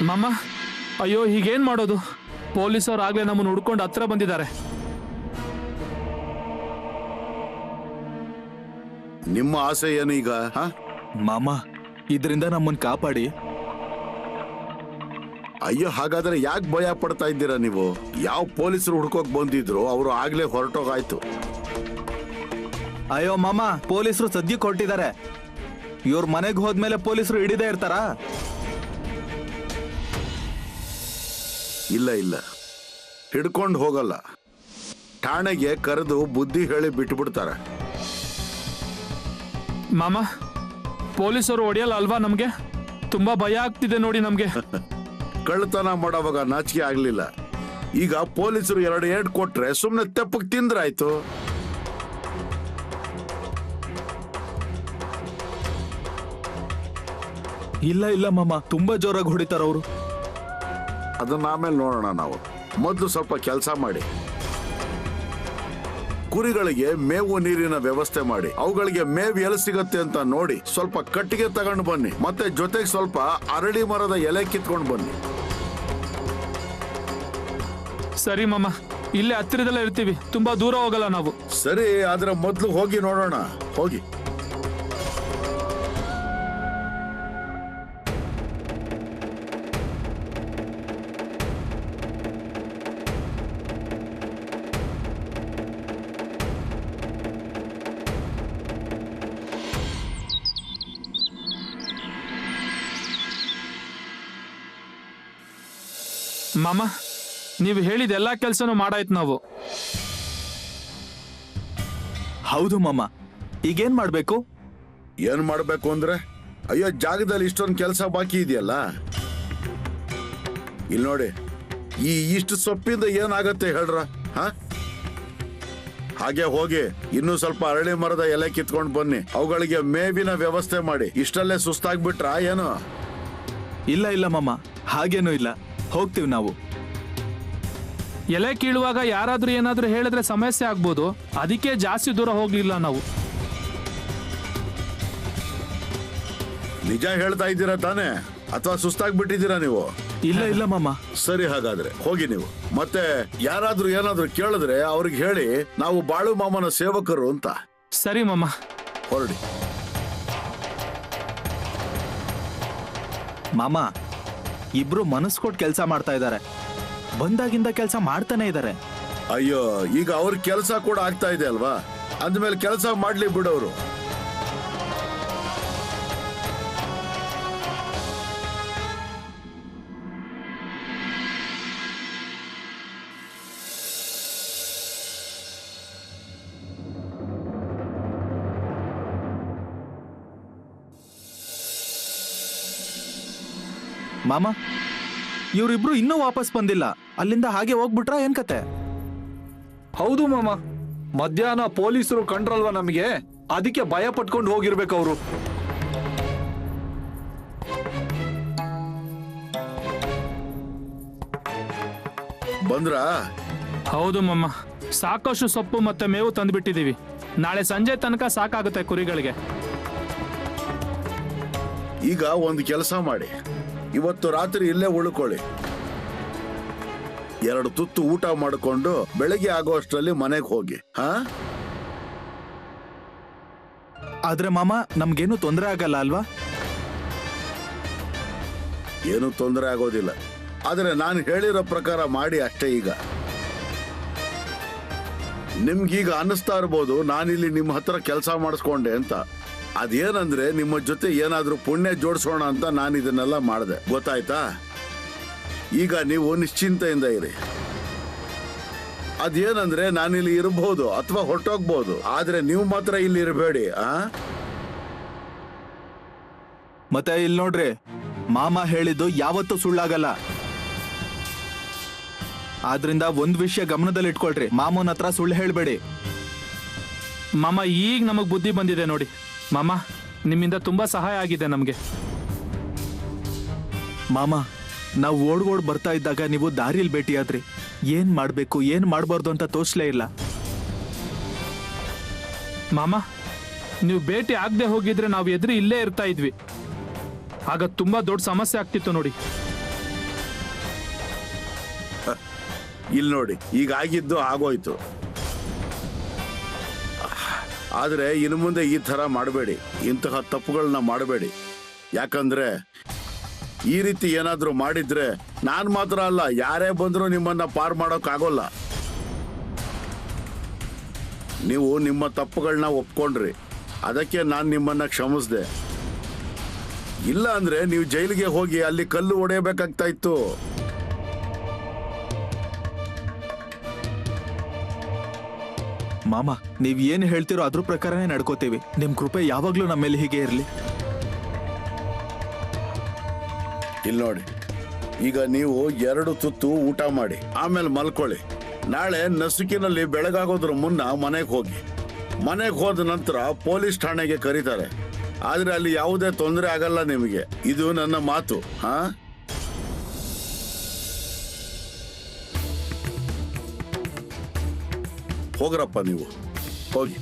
ಮಾಮ, ಅಯ್ಯೋ ಹೀಗೇನ್ ಮಾಡೋದು? ಪೊಲೀಸರು ಆಗ್ಲೇ ನಮ್ಮನ್ನು ಹುಡ್ಕೊಂಡು ಹತ್ರ ಬಂದಿದ್ದಾರೆ. ನಿಮ್ಮ ಆಸೆ ಏನು ಈಗ? ಮಾಮ, ಇದರಿಂದ ನಮ್ಮನ್ನ ಕಾಪಾಡಿ. ಅಯ್ಯೋ, ಹಾಗಾದ್ರೆ ಯಾಕೆ ಭಯ ಪಡ್ತಾ ಇದ್ದೀರಾ ನೀವು? ಯಾವ ಪೊಲೀಸರು ಹುಡ್ಕೋಕ್ ಬಂದಿದ್ರು ಅವರು ಆಗ್ಲೇ ಹೊರಟೋಗಾಯ್ತು. ಅಯ್ಯೋ ಮಾಮ, ಪೊಲೀಸರು ಸದ್ಯಕ್ಕೆ ಹೊರಟಿದ್ದಾರೆ. ಇವ್ರ ಮನೆಗೆ ಹೋದ್ಮೇಲೆ ಪೊಲೀಸರು ಹಿಡಿದೇ ಇರ್ತಾರಾ? ಇಲ್ಲ ಇಲ್ಲ, ಹಿಡ್ಕೊಂಡು ಹೋಗಲ್ಲ. ಠಾಣೆಗೆ ಕರೆದು ಬುದ್ಧಿ ಹೇಳಿ ಬಿಟ್ಬಿಡ್ತಾರೆ. ಮಾಮ, ಪೊಲೀಸರು ಹೊಡೆಯಲ್ಲ ಅಲ್ವಾ ನಮ್ಗೆ? ತುಂಬಾ ಭಯ ಆಗ್ತಿದೆ ನೋಡಿ ನಮ್ಗೆ. ಕಳ್ಳತನ ಮಾಡೋವಾಗ ನಾಚಿಕೆ ಆಗ್ಲಿಲ್ಲ. ಈಗ ಪೊಲೀಸರು 2 ಏಟ್ ಕೊಟ್ರೆ ಸುಮ್ನೆ ತೆಪ್ಪಕ್ ತಿಂದ್ರಾಯ್ತು. ಇಲ್ಲ ಇಲ್ಲ ಮಾಮ, ತುಂಬಾ ಜೋರಾಗಿ ಹೊಡಿತಾರ ಅವರು. ಅದನ್ನ ಆಮೇಲೆ ನೋಡೋಣ. ನಾವು ಮೊದಲು ಸ್ವಲ್ಪ ಕೆಲಸ ಮಾಡಿ. ಕುರಿಗಳಿಗೆ ಮೇವು ನೀರಿನ ವ್ಯವಸ್ಥೆ ಮಾಡಿ. ಅವುಗಳಿಗೆ ಮೇವು ಎಲ್ಲಿ ಸಿಗತ್ತೆ ಅಂತ ನೋಡಿ ಸ್ವಲ್ಪ ಕಟ್ಟಿಗೆ ತಗೊಂಡು ಬನ್ನಿ. ಮತ್ತೆ ಜೊತೆಗೆ ಸ್ವಲ್ಪ ಅರಳಿ ಮರದ ಎಲೆ ಕಿತ್ಕೊಂಡು ಬನ್ನಿ. ಸರಿ ಮಾಮ, ಇಲ್ಲೇ ಹತ್ತಿರದಲ್ಲೇ ಇರ್ತೀವಿ, ತುಂಬಾ ದೂರ ಹೋಗಲ್ಲ ನಾವು. ಸರಿ, ಆದ್ರೆ ಮೊದಲು ಹೋಗಿ ನೋಡೋಣ. ಹೋಗಿ. ಮಾಮ, ನೀವು ಹೇಳಿದ ಎಲ್ಲಾ ಕೆಲ್ಸನೂ ಮಾಡಾಯ್ತು ನಾವು. ಹೌದು ಮಾಮ, ಈಗೇನ್ ಮಾಡ್ಬೇಕು? ಏನ್ ಮಾಡ್ಬೇಕು ಅಂದ್ರೆ, ಅಯ್ಯೋ ಜಾಗದಲ್ಲಿ ಇಷ್ಟೊಂದು ಕೆಲಸ ಬಾಕಿ ಇದೆಯಲ್ಲ. ಇಲ್ಲಿ ನೋಡಿ, ಇಷ್ಟು ಸೊಪ್ಪಿಂದ ಏನಾಗತ್ತೆ ಹೇಳ್ರ? ಹಾಗೆ ಹೋಗಿ ಇನ್ನೂ ಸ್ವಲ್ಪ ಅರಳಿ ಮರದ ಎಲೆ ಕಿತ್ಕೊಂಡು ಬನ್ನಿ. ಅವುಗಳಿಗೆ ಮೇವಿನ ವ್ಯವಸ್ಥೆ ಮಾಡಿ. ಇಷ್ಟಲ್ಲೇ ಸುಸ್ತಾಗ್ಬಿಟ್ರಾ ಏನು? ಇಲ್ಲ ಇಲ್ಲ ಮಾಮ, ಹಾಗೇನೂ ಇಲ್ಲ, ಹೋಗ್ತೀವಿ ನಾವು. ಎಲೆ ಕೀಳುವಾಗ ಯಾರಾದ್ರೂ ಏನಾದ್ರೂ ಹೇಳಿದ್ರೆ ಸಮಸ್ಯೆ ಆಗ್ಬೋದು. ಅದಕ್ಕೆ ಜಾಸ್ತಿ ದೂರ ಹೋಗ್ಲಿಲ್ಲ ನಾವು. ನಿಜ ಹೇಳ್ತಾ ಇದ್ದೀರಾ ತಾನೇ, ಅಥವಾ ಸುಸ್ತಾಗ್ಬಿಟ್ಟಿದ್ದೀರಾ ನೀವು? ಇಲ್ಲ ಇಲ್ಲ ಮಾಮ. ಸರಿ, ಹಾಗಾದ್ರೆ ಹೋಗಿ ನೀವು. ಮತ್ತೆ ಯಾರಾದ್ರೂ ಏನಾದ್ರೂ ಕೇಳಿದ್ರೆ ಅವ್ರಿಗೆ ಹೇಳಿ ನಾವು ಬಾಳು ಮಾಮನ ಸೇವಕರು ಅಂತ. ಸರಿ ಮಾಮ, ಹೊರಡಿ. ಮಾಮ, ಇಬ್ರು ಮನಸ್ಸು ಕೊಟ್ಟು ಕೆಲಸ ಮಾಡ್ತಾ ಇದ್ದಾರೆ. ಬಂದಾಗಿಂದ ಕೆಲಸ ಮಾಡ್ತಾನೆ ಇದ್ದಾರೆ. ಅಯ್ಯೋ, ಈಗ ಅವ್ರ ಕೆಲಸ ಕೂಡ ಆಗ್ತಾ ಇದೆ ಅಲ್ವಾ? ಅಂದ್ಮೇಲೆ ಕೆಲಸ ಮಾಡ್ಲಿ ಬಿಡೋರು. ಮಾಮ, ಇವ್ರಿಬ್ರು ಇನ್ನೂ ವಾಪಸ್ ಬಂದಿಲ್ಲ. ಅಲ್ಲಿಂದ ಹಾಗೆ ಹೋಗ್ಬಿಟ್ರ ಏನ್ ಕತೆ? ಹೌದು ಮಾಮ, ಮಧ್ಯಾಹ್ನ ಪೊಲೀಸರು ಕಂಡ್ರಲ್ವಾ ನಮಗೆ, ಅದಕ್ಕೆ ಭಯ ಪಟ್ಕೊಂಡು ಹೋಗಿರ್ಬೇಕು ಅವರು. ಬಂದ್ರಾ? ಹೌದು ಮಾಮ, ಸಾಕಷ್ಟು ಸೊಪ್ಪು ಮತ್ತೆ ಮೇವು ತಂದ್ಬಿಟ್ಟಿದೀವಿ. ನಾಳೆ ಸಂಜೆ ತನಕ ಸಾಕಾಗುತ್ತೆ ಕುರಿಗಳಿಗೆ. ಈಗ ಒಂದು ಕೆಲಸ ಮಾಡಿ, ಇವತ್ತು ರಾತ್ರಿ ಇಲ್ಲೇ ಉಳ್ಕೊಳ್ಳಿ. 2 ತುತ್ತು ಊಟ ಮಾಡಿಕೊಂಡು ಬೆಳಗ್ಗೆ ಆಗೋಷ್ಟರಲ್ಲಿ ಮನೆಗೆ ಹೋಗಿ. ಆದ್ರೆ ಮಾಮ, ನಮ್ಗೇನು ತೊಂದರೆ ಆಗಲ್ಲ ಅಲ್ವಾ? ಏನು ತೊಂದರೆ ಆಗೋದಿಲ್ಲ. ಆದ್ರೆ ನಾನು ಹೇಳಿರೋ ಪ್ರಕಾರ ಮಾಡಿ ಅಷ್ಟೇ. ಈಗ ನಿಮ್ಗೀಗ ಅನ್ನಿಸ್ತಾ ಇರ್ಬೋದು ನಾನಿಲ್ಲಿ ನಿಮ್ಮ ಹತ್ರ ಕೆಲಸ ಮಾಡಿಸ್ಕೊಂಡೆ ಅಂತ. ಅದೇನಂದ್ರೆ, ನಿಮ್ಮ ಜೊತೆ ಏನಾದ್ರೂ ಪುಣ್ಯ ಜೋಡಿಸೋಣ ಅಂತ ನಾನು ಇದನ್ನೆಲ್ಲ ಮಾಡಿದೆ, ಗೊತ್ತಾಯ್ತಾ? ಈಗ ನೀವು ನಿಶ್ಚಿಂತೆಯಿಂದ ಇರಿ. ಅದೇನಂದ್ರೆ, ನಾನಿಲ್ಲಿ ಇರಬಹುದು ಅಥವಾ ಹೊರಟೋಗ್ಬೋದು, ಆದ್ರೆ ನೀವು ಮಾತ್ರ ಇಲ್ಲಿ ಇರಬೇಡಿ. ಮತ್ತೆ ಇಲ್ಲಿ ನೋಡ್ರಿ, ಮಾಮ ಹೇಳಿದ್ದು ಯಾವತ್ತೂ ಸುಳ್ಳಾಗಲ್ಲ. ಆದ್ರಿಂದ ಒಂದ್ ವಿಷಯ ಗಮನದಲ್ಲಿ ಇಟ್ಕೊಳ್ರಿ, ಮಾಮನ ಹತ್ರ ಸುಳ್ಳು ಹೇಳ್ಬೇಡಿ. ಮಾಮ, ಈಗ ನಮಗ್ ಬುದ್ಧಿ ಬಂದಿದೆ ನೋಡಿ. ಮಾಮ, ನಿಮ್ಮಿಂದ ತುಂಬಾ ಸಹಾಯ ಆಗಿದೆ ನಮ್ಗೆ. ಮಾಮ, ನಾವು ಓಡ್ ಬರ್ತಾ ಇದ್ದಾಗ ನೀವು ದಾರಿಯಲ್ಲಿ ಭೇಟಿಯಾದ್ರಿ. ಏನ್ ಮಾಡ್ಬೇಕು ಏನ್ ಮಾಡ್ಬಾರ್ದು ಅಂತ ತೋಚ್ಲೇ ಇಲ್ಲ. ಮಾಮ, ನೀವು ಭೇಟಿ ಆಗದೆ ಹೋಗಿದ್ರೆ ನಾವು ಎದುರು ಇಲ್ಲೇ ಇರ್ತಾ ಇದ್ವಿ. ಆಗ ತುಂಬಾ ದೊಡ್ಡ ಸಮಸ್ಯೆ ಆಗ್ತಿತ್ತು ನೋಡಿ. ಇಲ್ಲಿ ನೋಡಿ, ಈಗ ಆಗಿದ್ದು ಆಗೋಯ್ತು. ಆದರೆ ಇನ್ನು ಮುಂದೆ ಈ ಥರ ಮಾಡಬೇಡಿ, ಇಂತಹ ತಪ್ಪುಗಳನ್ನ ಮಾಡಬೇಡಿ. ಯಾಕಂದ್ರೆ ಈ ರೀತಿ ಏನಾದರೂ ಮಾಡಿದ್ರೆ ನಾನು ಮಾತ್ರ ಅಲ್ಲ, ಯಾರೇ ಬಂದರೂ ನಿಮ್ಮನ್ನ ಪಾರ್ ಮಾಡೋಕ್ಕಾಗೋಲ್ಲ. ನೀವು ನಿಮ್ಮ ತಪ್ಪುಗಳನ್ನ ಒಪ್ಕೊಂಡ್ರಿ, ಅದಕ್ಕೆ ನಾನು ನಿಮ್ಮನ್ನ ಕ್ಷಮಿಸಿದೆ. ಇಲ್ಲ ಅಂದ್ರೆ ನೀವು ಜೈಲಿಗೆ ಹೋಗಿ ಅಲ್ಲಿ ಕಲ್ಲು ಹೊಡೆಯಬೇಕಾಗ್ತಾ ಇತ್ತು. ಮಾಮ, ನೀವ್ ಏನ್ ಹೇಳ್ತಿರೋ ಅದ್ರ ಪ್ರಕಾರನೇ ನಡ್ಕೋತೀವಿ. ನಿಮ್ ಕೃಪೆ ಯಾವಾಗ್ಲೂ ನಮ್ಮ ಮೇಲೆ ಹೀಗೆ ಇರ್ಲಿ. ಇಲ್ಲಿ ನೋಡಿ, ಈಗ ನೀವು 2 ತುತ್ತು ಊಟ ಮಾಡಿ ಆಮೇಲೆ ಮಲ್ಕೊಳ್ಳಿ. ನಾಳೆ ನಸುಕಿನಲ್ಲಿ ಬೆಳಗಾಗೋದ್ರ ಮುನ್ನ ಮನೆಗೆ ಹೋಗಿ. ಮನೆಗೆ ಹೋದ ನಂತರ ಪೊಲೀಸ್ ಠಾಣೆಗೆ ಕರೀತಾರೆ. ಆದ್ರೆ ಅಲ್ಲಿ ಯಾವುದೇ ತೊಂದರೆ ಆಗಲ್ಲ ನಿಮಗೆ. ಇದು ನನ್ನ ಮಾತು. ಹಾ, ಹೋಗ್ರಪ್ಪ, ನೀವು ಹೋಗಿ.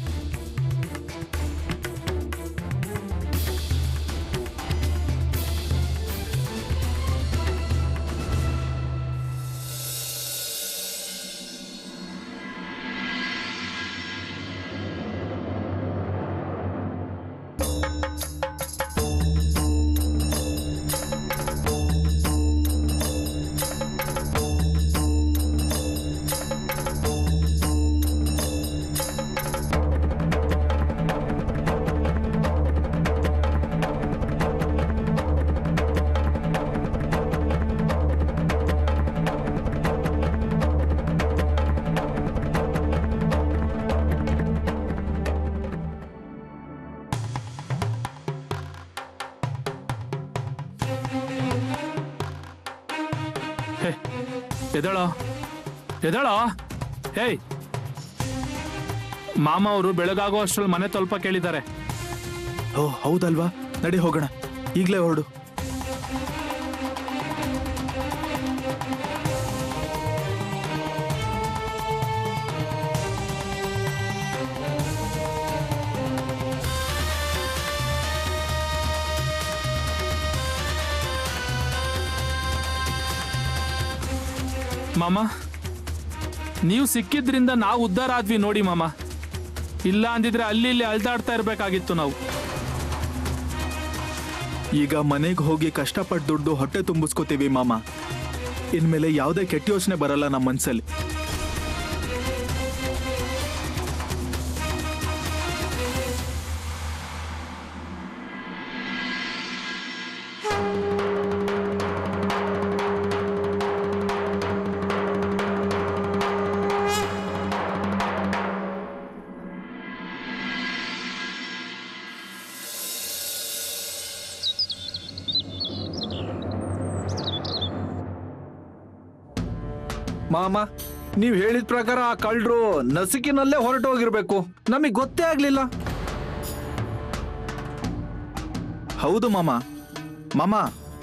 ಎದಳೋ ಎದಳೋ. ಹೇಯ್, ಮಾಮ ಅವರು ಬೆಳಗಾಗೋ ಅಷ್ಟ್ರಲ್ಲಿ ಮನೆ ಸ್ವಲ್ಪ ಕೇಳಿದ್ದಾರೆ. ಓ ಹೌದಲ್ವಾ, ನಡಿ ಹೋಗೋಣ, ಈಗ್ಲೇ ಹೊರಡು. ಮಾಮ, ನೀವು ಸಿಕ್ಕಿದ್ರಿಂದ ನಾವು ಉದ್ಧಾರ ಆದ್ವಿ ನೋಡಿ ಮಾಮ. ಇಲ್ಲ ಅಂದಿದ್ರೆ ಅಲ್ಲಿ ಇಲ್ಲಿ ಅಲ್ದಾಡ್ತಾ ಇರ್ಬೇಕಾಗಿತ್ತು ನಾವು. ಈಗ ಮನೆಗೆ ಹೋಗಿ ಕಷ್ಟಪಟ್ಟು ದುಡ್ಡು ಹೊಟ್ಟೆ ತುಂಬಿಸ್ಕೋತೀವಿ ಮಾಮ. ಇನ್ಮೇಲೆ ಯಾವುದೇ ಕೆಟ್ಟ ಯೋಚನೆ ಬರಲ್ಲ ನಮ್ಮ ಮನ್ಸಲ್ಲಿ. ಮಾಮ, ನೀವ್ ಹೇಳಿದ ಪ್ರಕಾರ ಆ ಕಳ್ಳರು ನಸಿಕಿನಲ್ಲೇ ಹೊರಟೋಗಿರ್ಬೇಕು. ನಮಗ್ ಗೊತ್ತೇ ಆಗ್ಲಿಲ್ಲ. ಹೌದು ಮಾಮ. ಮಾಮ,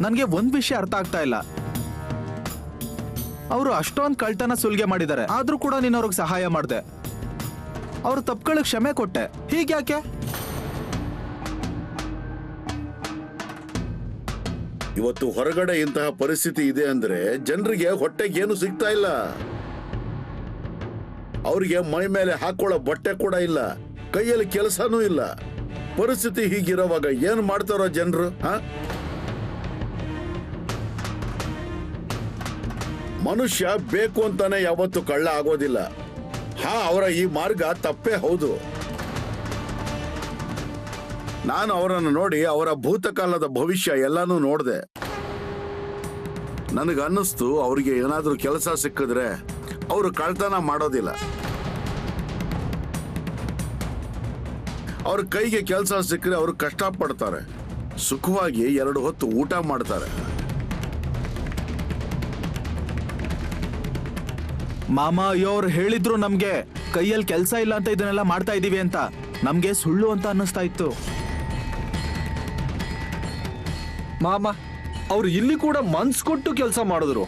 ನನ್ಗೆ ಒಂದ್ ವಿಷಯ ಅರ್ಥ ಆಗ್ತಾ ಇಲ್ಲ. ಅವರು ಅಷ್ಟೊಂದು ಕಳ್ತನ ಸುಲಿಗೆ ಮಾಡಿದ್ದಾರೆ, ಆದ್ರೂ ಕೂಡ ನೀನ್ ಅವ್ರಿಗೆ ಸಹಾಯ ಮಾಡ್ದೆ. ಅವ್ರ ತಪ್ಪುಗಳಿಗೆ ಕ್ಷಮೆ ಕೊಟ್ಟೆ, ಹೀಗ್ಯಾಕೆ? ಇವತ್ತು ಹೊರಗಡೆ ಇಂತಹ ಪರಿಸ್ಥಿತಿ ಇದೆ ಅಂದ್ರೆ ಜನರಿಗೆ ಹೊಟ್ಟೆಗೆ ಏನು ಸಿಗ್ತಾ ಇಲ್ಲ. ಅವ್ರಿಗೆ ಮೈ ಮೇಲೆ ಹಾಕೊಳ್ಳೋ ಬಟ್ಟೆ ಕೂಡ ಇಲ್ಲ, ಕೈಯಲ್ಲಿ ಕೆಲಸನೂ ಇಲ್ಲ. ಪರಿಸ್ಥಿತಿ ಹೀಗಿರೋವಾಗ ಏನ್ ಮಾಡ್ತಾರೋ ಜನರು? ಮನುಷ್ಯ ಬೇಕು ಅಂತಾನೆ ಯಾವತ್ತು ಕಳ್ಳ ಆಗೋದಿಲ್ಲ. ಅವರ ಈ ಮಾರ್ಗ ತಪ್ಪೇ ಹೌದು. ನಾನು ಅವರನ್ನು ನೋಡಿ ಅವರ ಭೂತಕಾಲದ ಭವಿಷ್ಯ ಎಲ್ಲಾನು ನೋಡಿದೆ. ನನಗನ್ನಿಸ್ತು ಅವ್ರಿಗೆ ಏನಾದ್ರೂ ಕೆಲಸ ಸಿಕ್ಕಿದ್ರೆ ಅವರು ಕಳ್ತನ ಮಾಡೋದಿಲ್ಲ. ಅವ್ರ ಕೈಗೆ ಕೆಲಸ ಸಿಕ್ಕರೆ ಅವರು ಕಷ್ಟಪಡ್ತಾರೆ, ಸುಖವಾಗಿ 2 ಹೊತ್ತು ಊಟ ಮಾಡ್ತಾರೆ. ಮಾಮ, ಅಯ್ಯೋರು ಹೇಳಿದ್ರು ನಮ್ಗೆ ಕೈಯಲ್ಲಿ ಕೆಲಸ ಇಲ್ಲ ಅಂತ ಇದನ್ನೆಲ್ಲ ಮಾಡ್ತಾ ಇದೀವಿ ಅಂತ. ನಮ್ಗೆ ಸುಳ್ಳು ಅಂತ ಅನ್ನಿಸ್ತಾ ಇತ್ತು. ಮಾಮ, ಅವ್ರು ಇಲ್ಲಿ ಕೂಡ ಮನ್ಸ್ ಕೊಟ್ಟು ಕೆಲಸ ಮಾಡಿದ್ರು.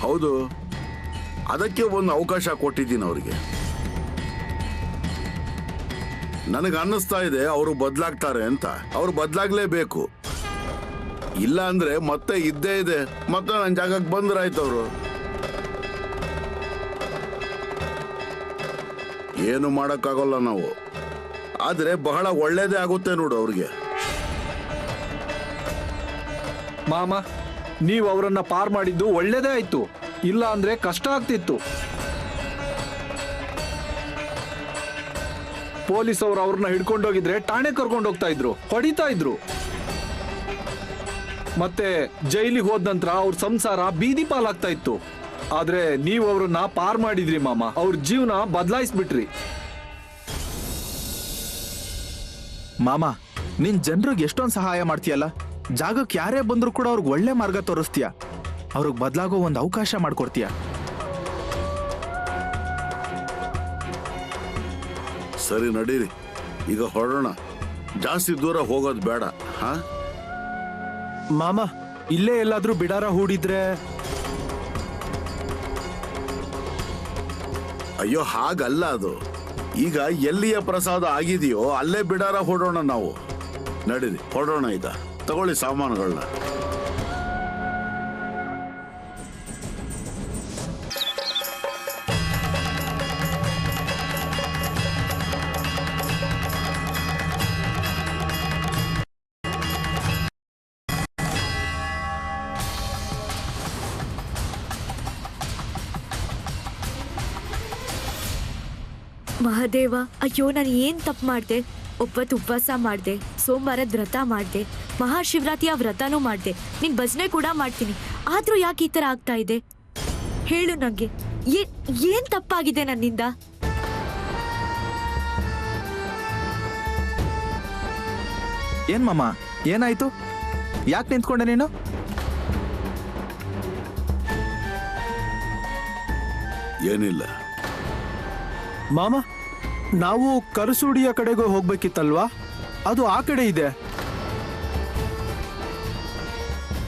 ಹೌದು, ಅದಕ್ಕೆ ಒಂದು ಅವಕಾಶ ಕೊಟ್ಟಿದ್ದೀನಿ ಅವರಿಗೆ. ನನಗೆ ಅನ್ನಿಸ್ತಾ ಇದೆ ಅವರು ಬದಲಾಗ್ತಾರೆ ಅಂತ. ಅವರು ಬದಲಾಗ್ಲೇಬೇಕು. ಇಲ್ಲ ಅಂದ್ರೆ ಮತ್ತೆ ಇದ್ದೇ ಇದೆ, ಮತ್ತೆ ನನ್ನ ಜಾಗಕ್ಕೆ ಬಂದ್ರಾಯ್ತು ಅವರು. ಏನು ಮಾಡಕ್ಕಾಗಲ್ಲ ನಾವು, ಆದ್ರೆ ಬಹಳ ಒಳ್ಳೇದೇ ಆಗುತ್ತೆ ನೋಡು ಅವ್ರಿಗೆ. ಮಾಮ, ನೀವು ಅವರನ್ನ ಪಾರ್ ಮಾಡಿದ್ದು ಒಳ್ಳೇದೇ ಆಯ್ತು, ಇಲ್ಲ ಅಂದ್ರೆ ಕಷ್ಟ ಆಗ್ತಿತ್ತು. ಪೊಲೀಸ್ ಅವರು ಅವ್ರನ್ನ ಹಿಡ್ಕೊಂಡೋಗಿದ್ರೆ ಠಾಣೆ ಕರ್ಕೊಂಡು ಹೋಗ್ತಾ ಇದ್ರು, ಹೊಡಿತಾ ಇದ್ರು. ಮತ್ತೆ ಜೈಲಿಗೆ ಹೋದ ನಂತರ ಅವ್ರ ಸಂಸಾರ ಬೀದಿ ಪಾಲಾಗ್ತಾ ಇತ್ತು. ಆದ್ರೆ ನೀವು ಅವ್ರನ್ನ ಪಾರ್ ಮಾಡಿದ್ರಿ ಮಾಮ, ಅವ್ರ ಜೀವನ ಬದಲಾಯಿಸ್ಬಿಟ್ರಿ. ಮಾಮ, ನೀನ್ ಜನರಿಗೆ ಎಷ್ಟೊಂದು ಸಹಾಯ ಮಾಡ್ತೀಯಲ್ಲ, ಜಾಗಕ್ಕೆ ಯಾರೇ ಬಂದ್ರು ಕೂಡ ಅವ್ರಿಗೆ ಒಳ್ಳೆ ಮಾರ್ಗ ತೋರಿಸ್ತೀಯ, ಅವ್ರಿಗೆ ಬದಲಾಗೋ ಒಂದು ಅವಕಾಶ ಮಾಡ್ಕೊಡ್ತೀಯ. ಸರಿ ನಡೀರಿ, ಈಗ ಹೊರಡೋಣ. ಜಾಸ್ತಿ ದೂರ ಹೋಗೋದು ಬೇಡ. ಹಾ ಮಾಮ, ಇಲ್ಲೇ ಎಲ್ಲಾದ್ರೂ ಬಿಡಾರ ಹೂಡಿದ್ರೆ? ಅಯ್ಯೋ, ಹಾಗಲ್ಲ ಅದು. ಈಗ ಎಲ್ಲಿಯ ಪ್ರಸಾದ ಆಗಿದೆಯೋ ಅಲ್ಲೇ ಬಿಡಾರ ಹೊಡೋಣ ನಾವು. ನಡೀರಿ, ಹೊರಡೋಣ. ಈಗ ತಗೊಳ್ಳಿ ಸಾಮಾನುಗಳನ್ನ. ಮಹಾದೇವ, ಅಯ್ಯೋ ನಾನು ಏನ್ ತಪ್ಪು ಮಾಡ್ದೆ? ಒಪ್ಪತ್ತು ಉಪವಾಸ ಮಾಡ್ದೆ, ಸೋಮವಾರದ ವ್ರತ ಮಾಡ್ದೆ, ಮಹಾಶಿವರಾತ್ರಿಯ ವ್ರತನೂ ಮಾಡ್ದೆ, ನಿನ್ ಭಜನೆ ಕೂಡ ಮಾಡ್ತೀನಿ. ಆದ್ರೂ ಯಾಕೆ ಈ ತರ ಆಗ್ತಾ ಇದೆ? ಹೇಳು ನಂಗೆ, ಏನ್ ತಪ್ಪಾಗಿದೆ ನನ್ನಿಂದ? ಏನ್ ಮಾಮ, ಏನಾಯ್ತು? ಯಾಕೆ ನಿಂತ್ಕೊಂಡೆ ನೀನು? ಏನಿಲ್ಲ ಮಾಮ, ನಾವು ಕರಸೂಡಿಯ ಕಡೆಗೂ ಹೋಗ್ಬೇಕಿತ್ತಲ್ವಾ? ಅದು ಆ ಕಡೆ ಇದೆ.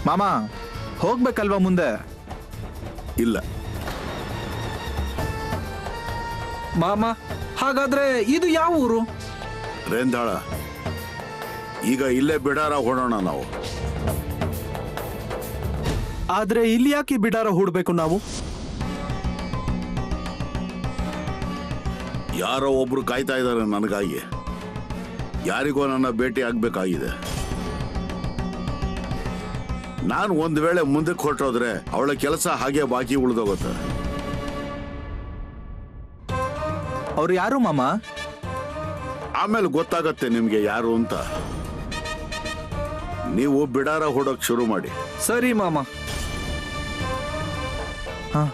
ಮಾಮ, ಹೋಗ್ಬೇಕಲ್ವಾ ಮುಂದೆ? ಇಲ್ಲ ಮಾಮ, ಹಾಗಾದ್ರೆ ಇದು ಯಾವ ಊರು? ರೇಂದಾಳ. ಈಗ ಇಲ್ಲೇ ಬಿಡಾರ ಹೊಡೋಣ ನಾವು. ಆದ್ರೆ ಇಲ್ಲಿ ಯಾಕೆ ಬಿಡಾರ ಹೂಡ್ಬೇಕು ನಾವು? ಯಾರೋ ಒಬ್ರು ಕಾಯ್ತಾ ಇದ್ದಾರೆ ನನಗಾಗಿ. ಯಾರಿಗೋ ನನ್ನ ಭೇಟಿ ಆಗ್ಬೇಕಾಗಿದೆ. ನಾನು ಒಂದ್ ವೇಳೆ ಮುಂದಕ್ಕೆ ಹೊರಟೋದ್ರೆ ಅವಳ ಕೆಲಸ ಹಾಗೆ ಬಾಕಿ ಉಳಿದೋಗುತ್ತೆ. ಅವ್ರು ಯಾರು ಮಾಮ? ಆಮೇಲೆ ಗೊತ್ತಾಗತ್ತೆ ನಿಮ್ಗೆ ಯಾರು ಅಂತ. ನೀವು ಬಿಡಾರ ಹೊಡೋಕ್ ಶುರು ಮಾಡಿ. ಸರಿ ಮಾಮ. ಹಾ,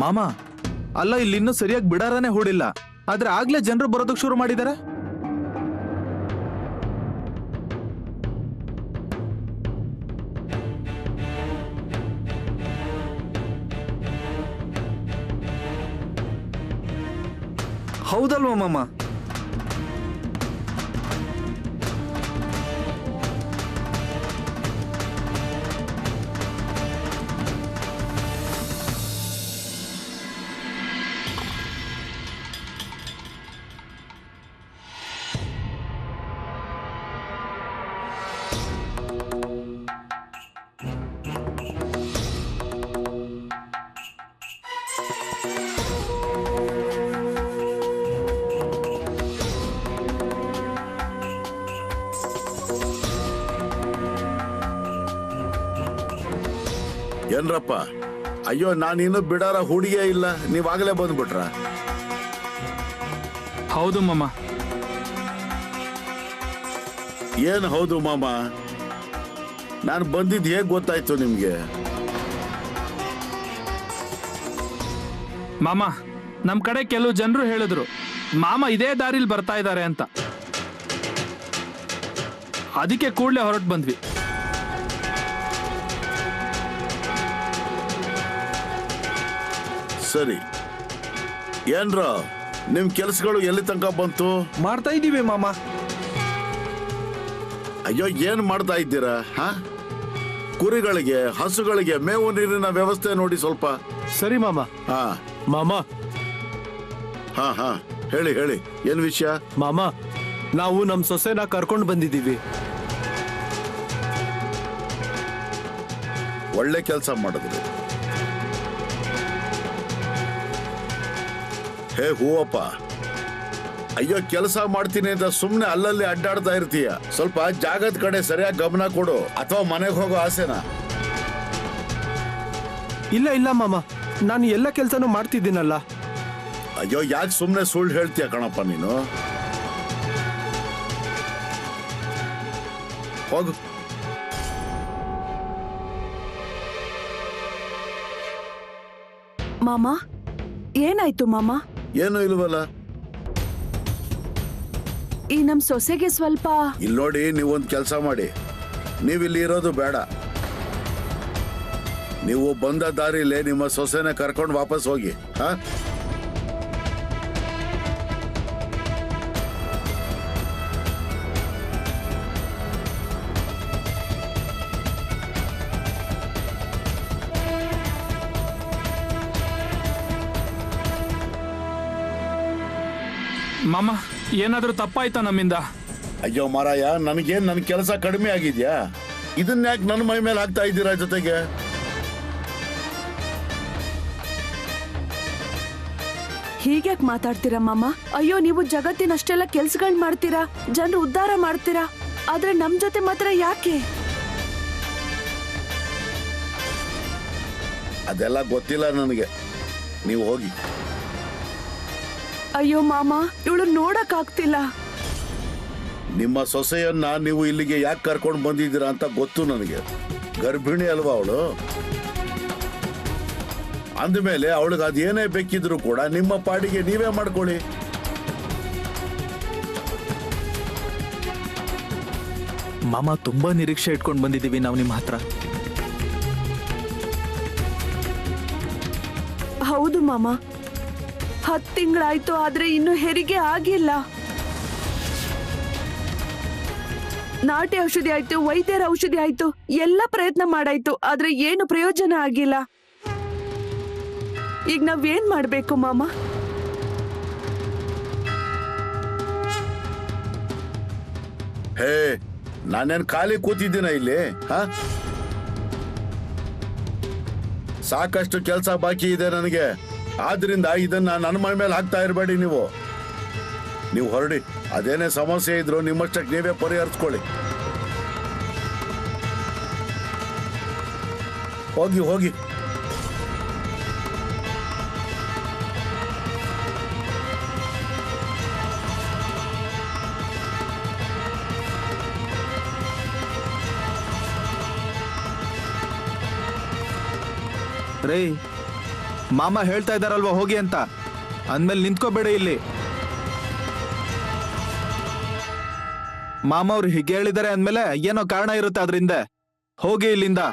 ಮಾಮ, ಅಲ್ಲ, ಇಲ್ಲಿ ಇನ್ನೂ ಸರಿಯಾಗಿ ಬಿಡಾರನೇ ಹೂಡಿಲ್ಲ, ಆದ್ರೆ ಆಗ್ಲೇ ಜನರು ಬರೋದಕ್ಕೆ ಶುರು ಮಾಡಿದ್ದಾರೆ. ಹೌದಲ್ವಾ ಮಾಮ? ಏನ್ರಪ್ಪ, ಅಯ್ಯೋ ನಾನಿನ್ನು ಬಿಡಾರ ಹುಡುಗಿಯೇ ಇಲ್ಲ, ನೀವಾಗಲೇ ಬಂದ್ಬಿಟ್ರ? ಹೌದು ಮಾಮ. ಏನ್ ಹೌದು ಮಾಮ? ನಾನು ಬಂದಿದ್ದು ಹೇಗ್ ಗೊತ್ತಾಯ್ತು ನಿಮ್ಗೆ? ಮಾಮ, ನಮ್ ಕಡೆ ಕೆಲವು ಜನರು ಹೇಳಿದ್ರು ಮಾಮ ಇದೇ ದಾರಿಲಿ ಬರ್ತಾ ಇದ್ದಾರೆ ಅಂತ. ಅದಕ್ಕೆ ಕೂಡಲೇ ಹೊರಟು ಬಂದ್ವಿ. ಸರಿ, ಏನ್ರ ನಿಮ್ ಕೆಲ್ಸಗಳು ಎಲ್ಲಿ ತನಕ ಬಂತು? ಮಾಡ್ತಾ ಇದೀವಿ ಮಾಮ. ಅಯ್ಯೋ, ಏನ್ ಮಾಡ್ತಾ ಇದ್ದೀರಾ? ಹಾ, ಕುರಿಗಳಿಗೆ ಹಸುಗಳಿಗೆ ಮೇವು ನೀರಿನ ವ್ಯವಸ್ಥೆ ನೋಡಿ ಸ್ವಲ್ಪ. ಸರಿ ಮಾಮ. ಹಾ ಮಾಮ, ಹಾ ಹಾ ಹೇಳಿ ಹೇಳಿ, ಏನ್ ವಿಷಯ? ಮಾಮ, ನಾವು ನಮ್ ಸೊಸೆನ ಕರ್ಕೊಂಡು ಬಂದಿದ್ದೀವಿ. ಒಳ್ಳೆ ಕೆಲಸ ಮಾಡಿದ್ರಿ. ಹೇ ಹೂವಪ್ಪ, ಅಯ್ಯೋ ಕೆಲಸ ಮಾಡ್ತೀನಿ ಅಂತ ಸುಮ್ನೆ ಅಲ್ಲಲ್ಲಿ ಅಡ್ಡಾಡ್ತಾ ಇರ್ತೀಯ. ಸ್ವಲ್ಪ ಜಾಗದ ಕಡೆ ಸರಿಯಾಗಿ ಗಮನ ಕೊಡು, ಅಥವಾ ಮನೆಗೆ ಹೋಗೋ ಆಸೆನಾ? ಇಲ್ಲ ಇಲ್ಲ ಮಾಮ, ನಾನು ಎಲ್ಲ ಕೆಲಸನೂ ಮಾಡ್ತಿದ್ದೀನಲ್ಲ. ಅಯ್ಯೋ, ಯಾಕೆ ಸುಮ್ನೆ ಸುಳ್ಳು ಹೇಳ್ತೀಯ ಕಣಪ್ಪ ನೀನು? ಹೋಗು. ಮಾಮ, ಏನಾಯ್ತು ಮಾಮ? ಏನು ಇಲ್ವಲ್ಲ. ಈ ನಮ್ ಸೊಸೆಗೆ ಸ್ವಲ್ಪ ಇಲ್ಲಿ ನೋಡಿ, ನೀವೊಂದು ಕೆಲಸ ಮಾಡಿ, ನೀವಿಲ್ಲಿ ಇರೋದು ಬೇಡ. ನೀವು ಬಂದ ದಾರಿಲೇ ನಿಮ್ಮ ಸೊಸೆನ ಕರ್ಕೊಂಡು ವಾಪಸ್ ಹೋಗಿ. ಹಾ, ಮಾಮ, ಏನಾದ್ರೂ ತಪ್ಪಾಯ್ತಾ ನಮ್ಮಿಂದ? ಅಯ್ಯೋ ಮಾರಾಯ, ನನಗೇನ್ ನನ್ನ ಕೆಲಸ ಕಡಿಮೆ ಆಗಿದ್ಯಾ? ಇದನ್ನ ಯಾಕೆ ನನ್ನ ಮೈ ಮೇಲೆ ಹಾಕ್ತಾ ಇದ್ದೀರಾ ಜೊತೆಗೆ? ಹೀಗ್ಯಾಕ್ ಮಾತಾಡ್ತೀರಾ ಮಾಮ? ಅಯ್ಯೋ, ನೀವು ಜಗತ್ತಿನಷ್ಟೆಲ್ಲ ಕೆಲ್ಸಗಳ್ ಮಾಡ್ತೀರಾ, ಜನರು ಉದ್ಧಾರ ಮಾಡ್ತೀರಾ, ಆದ್ರೆ ನಮ್ ಜೊತೆ ಮಾತ್ರ ಯಾಕೆ? ಅದೆಲ್ಲ ಗೊತ್ತಿಲ್ಲ ನನಗೆ, ನೀವು ಹೋಗಿ. ಅಯ್ಯೋ ಮಾಮ, ಇವಳು ನೋಡಕ್ ಆಗ್ತಿಲ್ಲ. ನಿಮ್ಮ ಸೊಸೆಯನ್ನ ನೀವು ಇಲ್ಲಿಗೆ ಯಾಕೆ ಕರ್ಕೊಂಡು ಬಂದಿದ್ದೀರಾ ಅಂತ ಗೊತ್ತು ನನಗೆ. ಗರ್ಭಿಣಿ ಅಲ್ವಾ ಅವಳು? ಅಂದಮೇಲೆ ಅವಳಿಗೆ ಅದೇನೇ ಬೇಕಿದ್ರು ಕೂಡ ನಿಮ್ಮ ಪಾಡಿಗೆ ನೀವೇ ಮಾಡ್ಕೊಳ್ಳಿ. ಮಾಮ, ತುಂಬಾ ನಿರೀಕ್ಷೆ ಇಟ್ಕೊಂಡು ಬಂದಿದ್ದೀವಿ ನಾವು ನಿಮ್ಮ ಹತ್ರ. ಹೌದು ಮಾಮ, 10 ತಿಂಗಳಾಯ್ತು, ಆದ್ರೆ ಇನ್ನು ಹೆರಿಗೆ ಆಗಿಲ್ಲ. ನಾಟಿ ಔಷಧಿ ಆಯ್ತು, ವೈದ್ಯರ ಔಷಧಿ ಆಯ್ತು, ಎಲ್ಲ ಪ್ರಯತ್ನ ಮಾಡಾಯ್ತು, ಆದ್ರೆ ಏನು ಪ್ರಯೋಜನ ಆಗಿಲ್ಲ. ಈಗ ನಾವೇನ್ ಮಾಡ್ಬೇಕು ಮಾಮ? ಹೇ, ನಾನೇನ್ ಖಾಲಿ ಕೂತಿದ್ದೀನ ಇಲ್ಲಿ? ಹಾ, ಸಾಕಷ್ಟು ಕೆಲಸ ಬಾಕಿ ಇದೆ ನನಗೆ. ಆದ್ರಿಂದ ಇದನ್ನ ನನ್ನ ಮೈ ಮೇಲೆ ಹಾಕ್ತಾ ಇರಬೇಡಿ. ನೀವು ಹೊರಡಿ. ಅದೇನೇ ಸಮಸ್ಯೆ ಇದ್ರು ನಿಮ್ಮಷ್ಟಕ್ಕೆ ನೀವೇ ಪರಿಹರಿಸ್ಕೊಳ್ಳಿ. ಹೋಗಿ ಹೋಗಿ. ರೇ, ಮಾಮ ಹೇಳ್ತಾ ಇದ್ದಾರಲ್ವಾ ಹೋಗಿ ಅಂತ, ಅಂದ್ಮೇಲೆ ನಿಂತ್ಕೋಬೇಡ ಇಲ್ಲಿ. ಮಾಮ ಅವ್ರು ಹೀಗೆ ಹೇಳಿದ್ದಾರೆ ಅಂದ್ಮೇಲೆ ಏನೋ ಕಾರಣ ಇರುತ್ತೆ, ಅದರಿಂದ ಹೋಗಿ ಇಲ್ಲಿಂದ.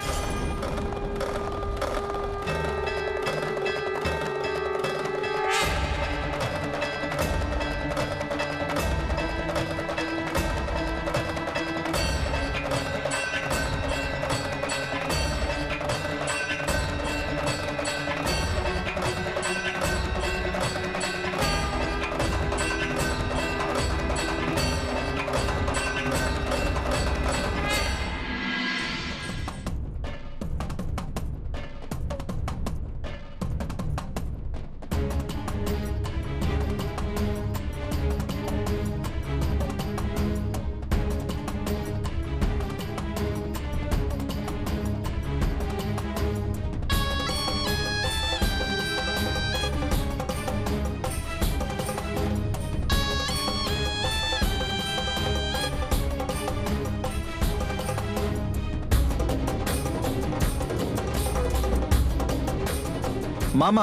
ಮಾಮ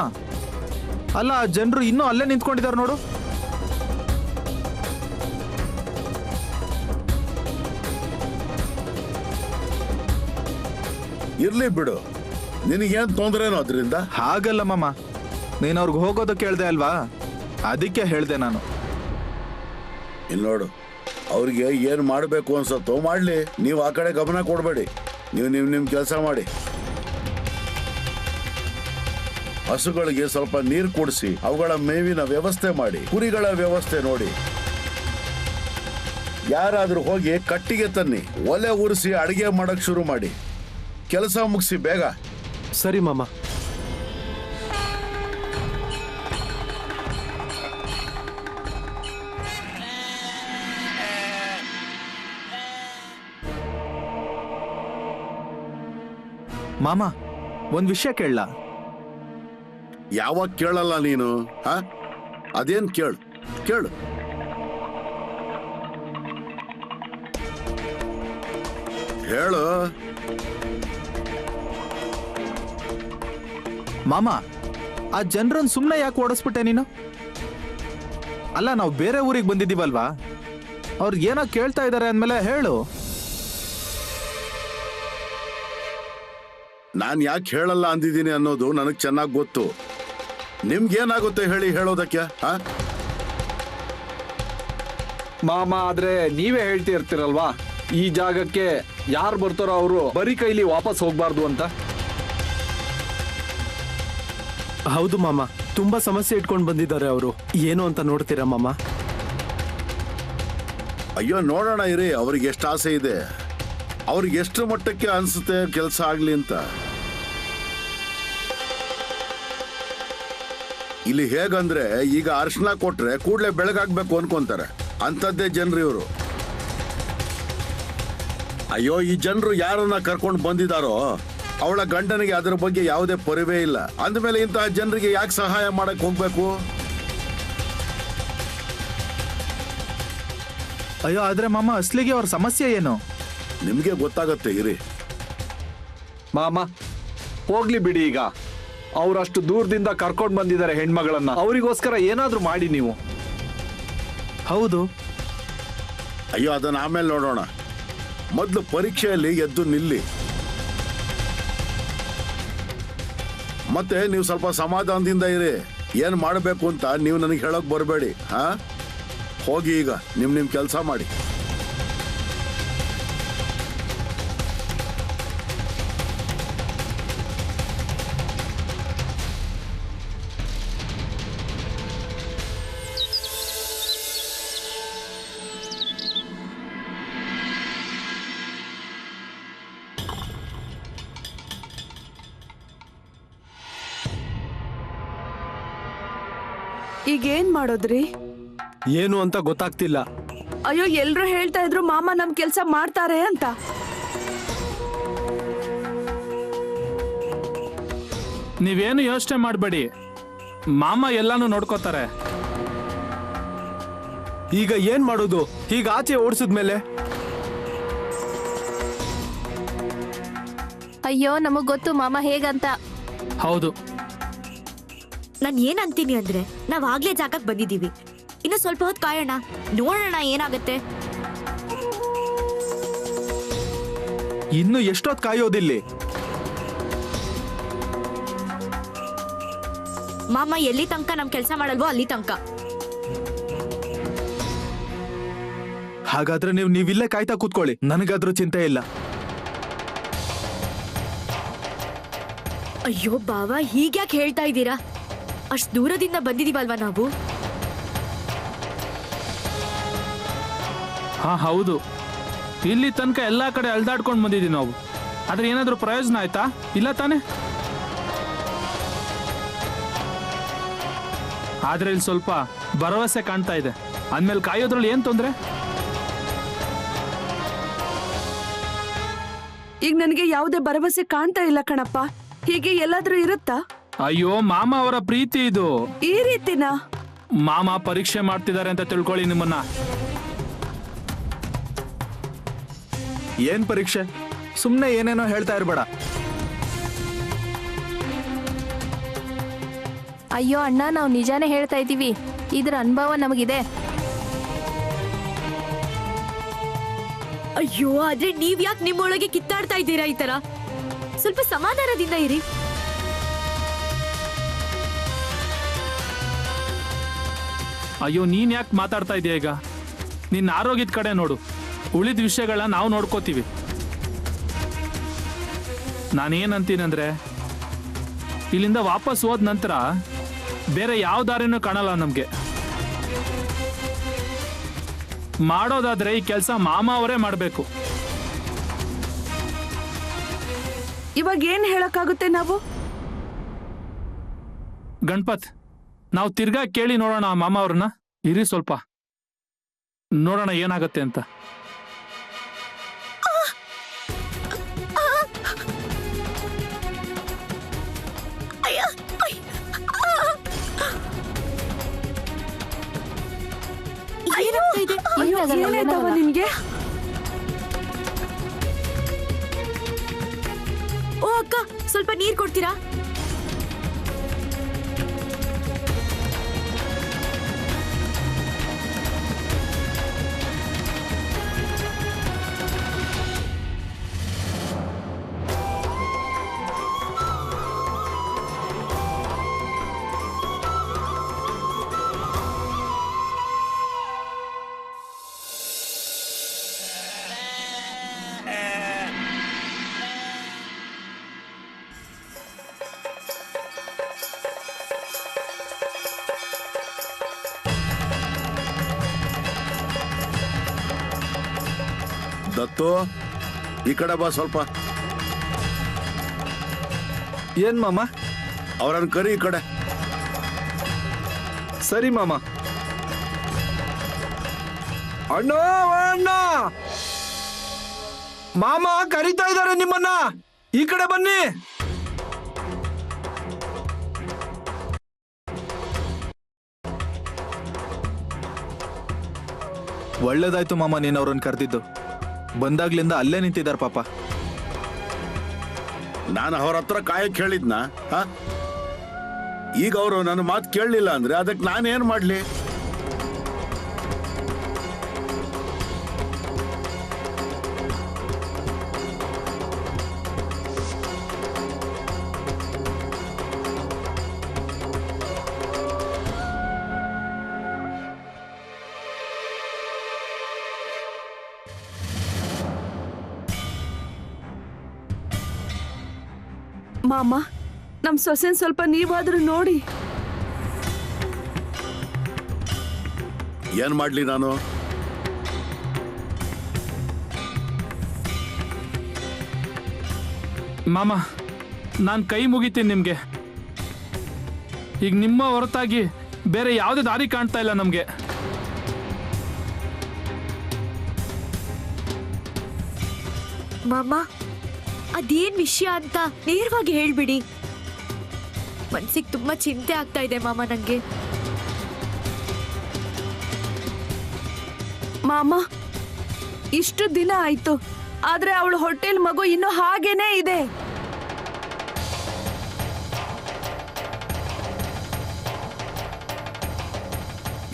ಅಲ್ಲ ಜನರು ಇನ್ನೂ ಅಲ್ಲೇ ನಿಂತ್ಕೊಂಡಿದ್ದಾರೆ ನೋಡು. ಇರ್ಲಿ ಬಿಡು, ನಿನಗೇನ್ ತೊಂದ್ರೆನೋ ಅದರಿಂದ? ಹಾಗಲ್ಲ ಮಾಮ, ನೀನು ಅವ್ರಿಗೆ ಹೋಗೋದು ಕೇಳ್ದೆ ಅಲ್ವಾ, ಅದಕ್ಕೆ ಹೇಳ್ದೆ ನಾನು. ಇಲ್ಲಿ ನೋಡು, ಅವ್ರಿಗೆ ಏನ್ ಮಾಡ್ಬೇಕು ಅನ್ಸತ್ತೋ ಮಾಡ್ಲಿ, ನೀವು ಆ ಕಡೆ ಗಮನ ಕೊಡ್ಬೇಡಿ. ನೀವು ನಿಮ್ ಕೆಲಸ ಮಾಡಿ. ಹಸುಗಳಿಗೆ ಸ್ವಲ್ಪ ನೀರು ಕುಡಿಸಿ, ಅವುಗಳ ಮೇವಿನ ವ್ಯವಸ್ಥೆ ಮಾಡಿ, ಕುರಿಗಳ ವ್ಯವಸ್ಥೆ ನೋಡಿ. ಯಾರಾದ್ರೂ ಹೋಗಿ ಕಟ್ಟಿಗೆ ತನ್ನಿ, ಒಲೆ ಉರಿಸಿ ಅಡಿಗೆ ಮಾಡಕ್ ಶುರು ಮಾಡಿ. ಕೆಲಸ ಮುಗಿಸಿ ಬೇಗ. ಸರಿ ಮಾಮ. ಮಾಮ ಒಂದ್ ವಿಷಯ ಕೇಳಲ್ಲ? ಯಾವಾಗ ಕೇಳಲ್ಲ ನೀನು? ಅದೇನ್ ಕೇಳು ಕೇಳು. ಹೇಳು. ಮಾಮ ಆ ಜನರನ್ನ ಸುಮ್ಮನೆ ಯಾಕೆ ಓಡಿಸ್ಬಿಟ್ಟೆ ನೀನು? ಅಲ್ಲ, ನಾವು ಬೇರೆ ಊರಿಗೆ ಬಂದಿದ್ದೀವಲ್ವಾ, ಅವ್ರಿಗೆ ಏನೋ ಕೇಳ್ತಾ ಇದ್ದಾರೆ ಅಂದಮೇಲೆ ಹೇಳು. ನಾನು ಯಾಕೆ ಹೇಳಲ್ಲ ಅಂದಿದ್ದೀನಿ ಅನ್ನೋದು ನನಗೆ ಚೆನ್ನಾಗಿ ಗೊತ್ತು. ನಿಮ್ಗೇನಾಗುತ್ತೆ ಹೇಳಿ ಹೇಳೋದಕ್ಕೆ? ಮಾಮ, ಆದ್ರೆ ನೀವೇ ಹೇಳ್ತಿರ್ತೀರಲ್ವಾ, ಈ ಜಾಗಕ್ಕೆ ಯಾರು ಬರ್ತಾರೋ ಅವರು ಬರೀ ಕೈಲಿ ವಾಪಸ್ ಹೋಗ್ಬಾರ್ದು ಅಂತ. ಹೌದು ಮಾಮ, ತುಂಬಾ ಸಮಸ್ಯೆ ಇಟ್ಕೊಂಡು ಬಂದಿದ್ದಾರೆ ಅವರು. ಏನು ಅಂತ ನೋಡ್ತೀರಾ ಮಾಮ? ಅಯ್ಯೋ ನೋಡೋಣ ಇರಿ, ಅವ್ರಿಗೆ ಎಷ್ಟು ಆಸೆ ಇದೆ, ಅವ್ರಿಗೆ ಎಷ್ಟು ಮಟ್ಟಕ್ಕೆ ಅನ್ಸುತ್ತೆ ಕೆಲಸ ಆಗ್ಲಿ ಅಂತ. ಇಲ್ಲಿ ಹೇಗಂದ್ರೆ, ಈಗ ಅರ್ಶನ ಕೊಟ್ರೆ ಕೂಡ್ಲೆ ಬೆಳಗಾಗ್ಬೇಕು ಅನ್ಕೊಂತಾರೆ. ಅಂಥದ್ದೇ ಜನರು ಇವರು. ಅಯ್ಯೋ, ಈ ಜನರು ಯಾರನ್ನ ಕರ್ಕೊಂಡು ಬಂದಿದಾರೋ ಅವಳ ಗಂಡನಿಗೆ ಅದರ ಬಗ್ಗೆ ಯಾವುದೇ ಪರಿವೇ ಇಲ್ಲ. ಅಂದಮೇಲೆ ಇಂತಹ ಜನರಿಗೆ ಯಾಕೆ ಸಹಾಯ ಮಾಡಕ್ ಹೋಗ್ಬೇಕು? ಅಯ್ಯೋ, ಆದ್ರೆ ಮಾಮ ಅಸ್ಲಿಗೆ ಅವ್ರ ಸಮಸ್ಯೆ ಏನು? ನಿಮ್ಗೆ ಗೊತ್ತಾಗತ್ತೆ ಇರಿ. ಮಾಮ ಹೋಗ್ಲಿ ಬಿಡಿ, ಈಗ ಅವ್ರಷ್ಟು ದೂರದಿಂದ ಕರ್ಕೊಂಡು ಬಂದಿದ್ದಾರೆ ಹೆಣ್ಮಗಳನ್ನ, ಅವರಿಗೋಸ್ಕರ ಏನಾದ್ರೂ ಮಾಡಿ ನೀವು. ಹೌದು. ಅಯ್ಯೋ, ಅದನ್ನ ಆಮೇಲೆ ನೋಡೋಣ. ಮೊದಲು ಪರೀಕ್ಷೆಯಲ್ಲಿ ಎದ್ದು ನಿಲ್ಲಿ. ಮತ್ತೆ ನೀವು ಸ್ವಲ್ಪ ಸಮಾಧಾನದಿಂದ ಇರಿ. ಏನ್ ಮಾಡಬೇಕು ಅಂತ ನೀವು ನನಗೆ ಹೇಳಕ್ ಬರಬೇಡಿ. ಹೋಗಿ ಈಗ ನಿಮ್ ಕೆಲಸ ಮಾಡಿ. ಈಗ ಏನ್ ಮಾಡೋದ್ರಿ? ಏನು ಅಂತ ಗೊತ್ತಾಗ್ತಿಲ್ಲ. ಅಯ್ಯೋ, ಎಲ್ರು ಹೇಳ್ತಾ ಇದ್ರು ಮಾಮ ನಮ್ ಕೆಲ್ಸ ಮಾಡ್ತಾರೆ ಅಂತ. ನೀವೇನು ಯೋಚನೆ ಮಾಡಬೇಡಿ, ಮಾಮ ಎಲ್ಲಾನು ನೋಡ್ಕೋತಾರೆ. ಈಗ ಏನ್ ಮಾಡೋದು? ಈಗ ಆಚೆ ಓಡಿಸಿದ್ಮೇಲೆ? ಅಯ್ಯೋ, ನಮಗ್ ಗೊತ್ತು ಮಾಮ ಹೇಗಂತ. ಹೌದು, ನಾನು ಏನಂತೀನಿ ಅಂದ್ರೆ, ನಾವ್ ಆಗ್ಲೇ ಜಾಗಕ್ಕೆ ಬಂದಿದೀವಿ. ಇನ್ನು ಸ್ವಲ್ಪ ಹೊತ್ತು ಕಾಯೋಣ, ನೋಡೋಣ ಏನಾಗತ್ತೆ. ಇನ್ನು ಎಷ್ಟೊತ್ತು ಕಾಯೋದಿಲ್ಲಿ? ಮಾಮ ಎಲ್ಲಿ ತನಕ ನಮ್ ಕೆಲಸ ಮಾಡಲ್ವೋ ಅಲ್ಲಿ ತನಕ. ಹಾಗಾದ್ರೆ ನೀವಿಲ್ಲೇ ಕಾಯ್ತಾ ಕೂತ್ಕೊಳ್ಳಿ, ನನಗಾದ್ರೂ ಚಿಂತೆ ಇಲ್ಲ. ಅಯ್ಯೋ ಬಾವ, ಹೀಗ್ಯಾಕೆ ಹೇಳ್ತಾ ಇದ್ದೀರಾ? ಅಷ್ಟ್ ದೂರದಿಂದ ಬಂದಿದೀವಲ್ವಾ ನಾವು. ಹಾ ಹೌದು, ಇಲ್ಲಿ ತನಕ ಎಲ್ಲಾ ಕಡೆ ಅಲ್ದಾಡ್ಕೊಂಡು ಬಂದಿದ್ದೀವಿ ನಾವು. ಆದ್ರೆ ಏನಾದ್ರೂ ಪ್ರಯೋಜನ ಆಯ್ತಾ? ಇಲ್ಲ ತಾನೆ. ಆದ್ರೆ ಇಲ್ಲಿ ಸ್ವಲ್ಪ ಭರವಸೆ ಕಾಣ್ತಾ ಇದೆ. ಅಂದ್ಮೇಲೆ ಕಾಯೋದ್ರಲ್ಲಿ ಏನ್ ತೊಂದ್ರೆ? ಈಗ ನನಗೆ ಯಾವುದೇ ಭರವಸೆ ಕಾಣ್ತಾ ಇಲ್ಲ ಕಣಪ್ಪ. ಹೀಗೆ ಎಲ್ಲಾದ್ರೂ ಇರುತ್ತಾ? ಅಯ್ಯೋ, ಮಾಮ ಅವರ ಪ್ರೀತಿ ಇದು. ಈ ರೀತಿನಾ? ಮಾಮ ಪರೀಕ್ಷೆ ಮಾಡ್ತಿದ್ದಾರೆ ಅಂತ ತಿಳ್ಕೊಳ್ಳಿ ನಿಮ್ಮನ್ನ. ಏನ್ ಪರೀಕ್ಷೆ? ಸುಮ್ನೆ ಏನೇನೋ ಹೇಳ್ತಾ ಇರ್ಬೇಡ. ಅಯ್ಯೋ ಅಣ್ಣ, ನಾವು ನಿಜಾನೇ ಹೇಳ್ತಾ ಇದ್ದೀವಿ. ಇದ್ರ ಅನುಭವ ನಮಗಿದೆ. ಅಯ್ಯೋ, ಆದ್ರೆ ನೀವ್ ಯಾಕೆ ನಿಮ್ಮೊಳಗೆ ಕಿತ್ತಾಡ್ತಾ ಇದ್ದೀರಾ ಈ ತರ? ಸ್ವಲ್ಪ ಸಮಾಧಾನದಿಂದ ಇರಿ. ಅಯ್ಯೋ, ನೀನ್ ಯಾಕೆ ಮಾತಾಡ್ತಾ ಇದೀಯ ಈಗ? ನಿನ್ನ ಆರೋಗ್ಯದ ಕಡೆ ನೋಡು. ಉಳಿದ ವಿಷಯಗಳನ್ನ ನಾವು ನೋಡ್ಕೋತೀವಿ. ನಾನೇನಂತೀನಂದ್ರೆ, ಇಲ್ಲಿಂದ ವಾಪಸ್ ಹೋದ ನಂತರ ಬೇರೆ ಯಾವ ದಾರಿನೂ ಕಾಣಲ್ಲ ನಮ್ಗೆ. ಮಾಡೋದಾದ್ರೆ ಈ ಕೆಲಸ ಮಾಮ ಅವರೇ ಮಾಡಬೇಕು. ಇವಾಗ ಏನ್ ಹೇಳಕ್ಕಾಗುತ್ತೆ ನಾವು? ಗಣಪತ್, ನಾವು ತಿರ್ಗಾ ಕೇಳಿ ನೋಡೋಣ ಆ ಮಾಮ ಅವ್ರನ್ನ. ಇರಿ ಸ್ವಲ್ಪ, ನೋಡೋಣ ಏನಾಗತ್ತೆ ಅಂತ. ಏನಾಗ್ತಾ ಇದೆ? ಅಯ್ಯೋ, ಏನಾಯ್ತವ ನಿನ್ಗೆ? ಓ ಅಕ್ಕ, ಸ್ವಲ್ಪ ನೀರ್ ಕೊಡ್ತೀರಾ? ದತ್ತು, ಈ ಕಡೆ ಬಾ ಸ್ವಲ್ಪ. ಏನ್ ಮಾಮ? ಅವರನ್ನು ಕರಿ ಈ ಕಡೆ. ಸರಿ ಮಾಮ. ಅಣ್ಣ, ಅಣ್ಣ, ಮಾಮ ಕರೀತಾ ಇದ್ದಾರೆ ನಿಮ್ಮನ್ನ. ಈ ಕಡೆ ಬನ್ನಿ. ಒಳ್ಳೇದಾಯ್ತು ಮಾಮ ನೀನ್ ಅವ್ರನ್ನ ಕರೆದಿದ್ದು. ಬಂದಾಗ್ಲಿಂದ ಅಲ್ಲೇ ನಿಂತಿದ್ದಾರೆ ಪಾಪ. ನಾನು ಅವ್ರ ಹತ್ರ ಕಾಯಕ್ ಹೇಳಿದ್ನ? ಈಗ ಅವರು ನನ್ನ ಮಾತು ಕೇಳಲಿಲ್ಲ ಅಂದ್ರೆ ಅದಕ್ಕೆ ನಾನೇನ್ ಮಾಡ್ಲಿ? ಮಾಮ, ನಮ್ ಸೊಸೆನ್ ಸ್ವಲ್ಪ ನೀವಾದ್ರೂ ನೋಡಿ. ಏನ್ ಮಾಡ್ಲಿ ನಾನು? ಮಾಮ, ನಾನು ಕೈ ಮುಗಿತೀನಿ ನಿಮ್ಗೆ. ಈಗ ನಿಮ್ಮ ಹೊರತಾಗಿ ಬೇರೆ ಯಾವುದೇ ದಾರಿ ಕಾಣ್ತಾ ಇಲ್ಲ ನಮ್ಗೆ. ಮಾಮ, ಅದೇನ್ ವಿಷಯ ಅಂತ ನೇರವಾಗಿ ಹೇಳ್ಬಿಡಿ. ಮನ್ಸಿಗೆ ತುಂಬಾ ಚಿಂತೆ ಆಗ್ತಾ ಇದೆ ಮಾಮ ನಂಗೆ. ಮಾಮ, ಇಷ್ಟು ದಿನ ಆಯ್ತು, ಆದ್ರೆ ಅವಳ ಹೊಟ್ಟೆಲ್ ಮಗು ಇನ್ನೂ ಹಾಗೇನೇ ಇದೆ.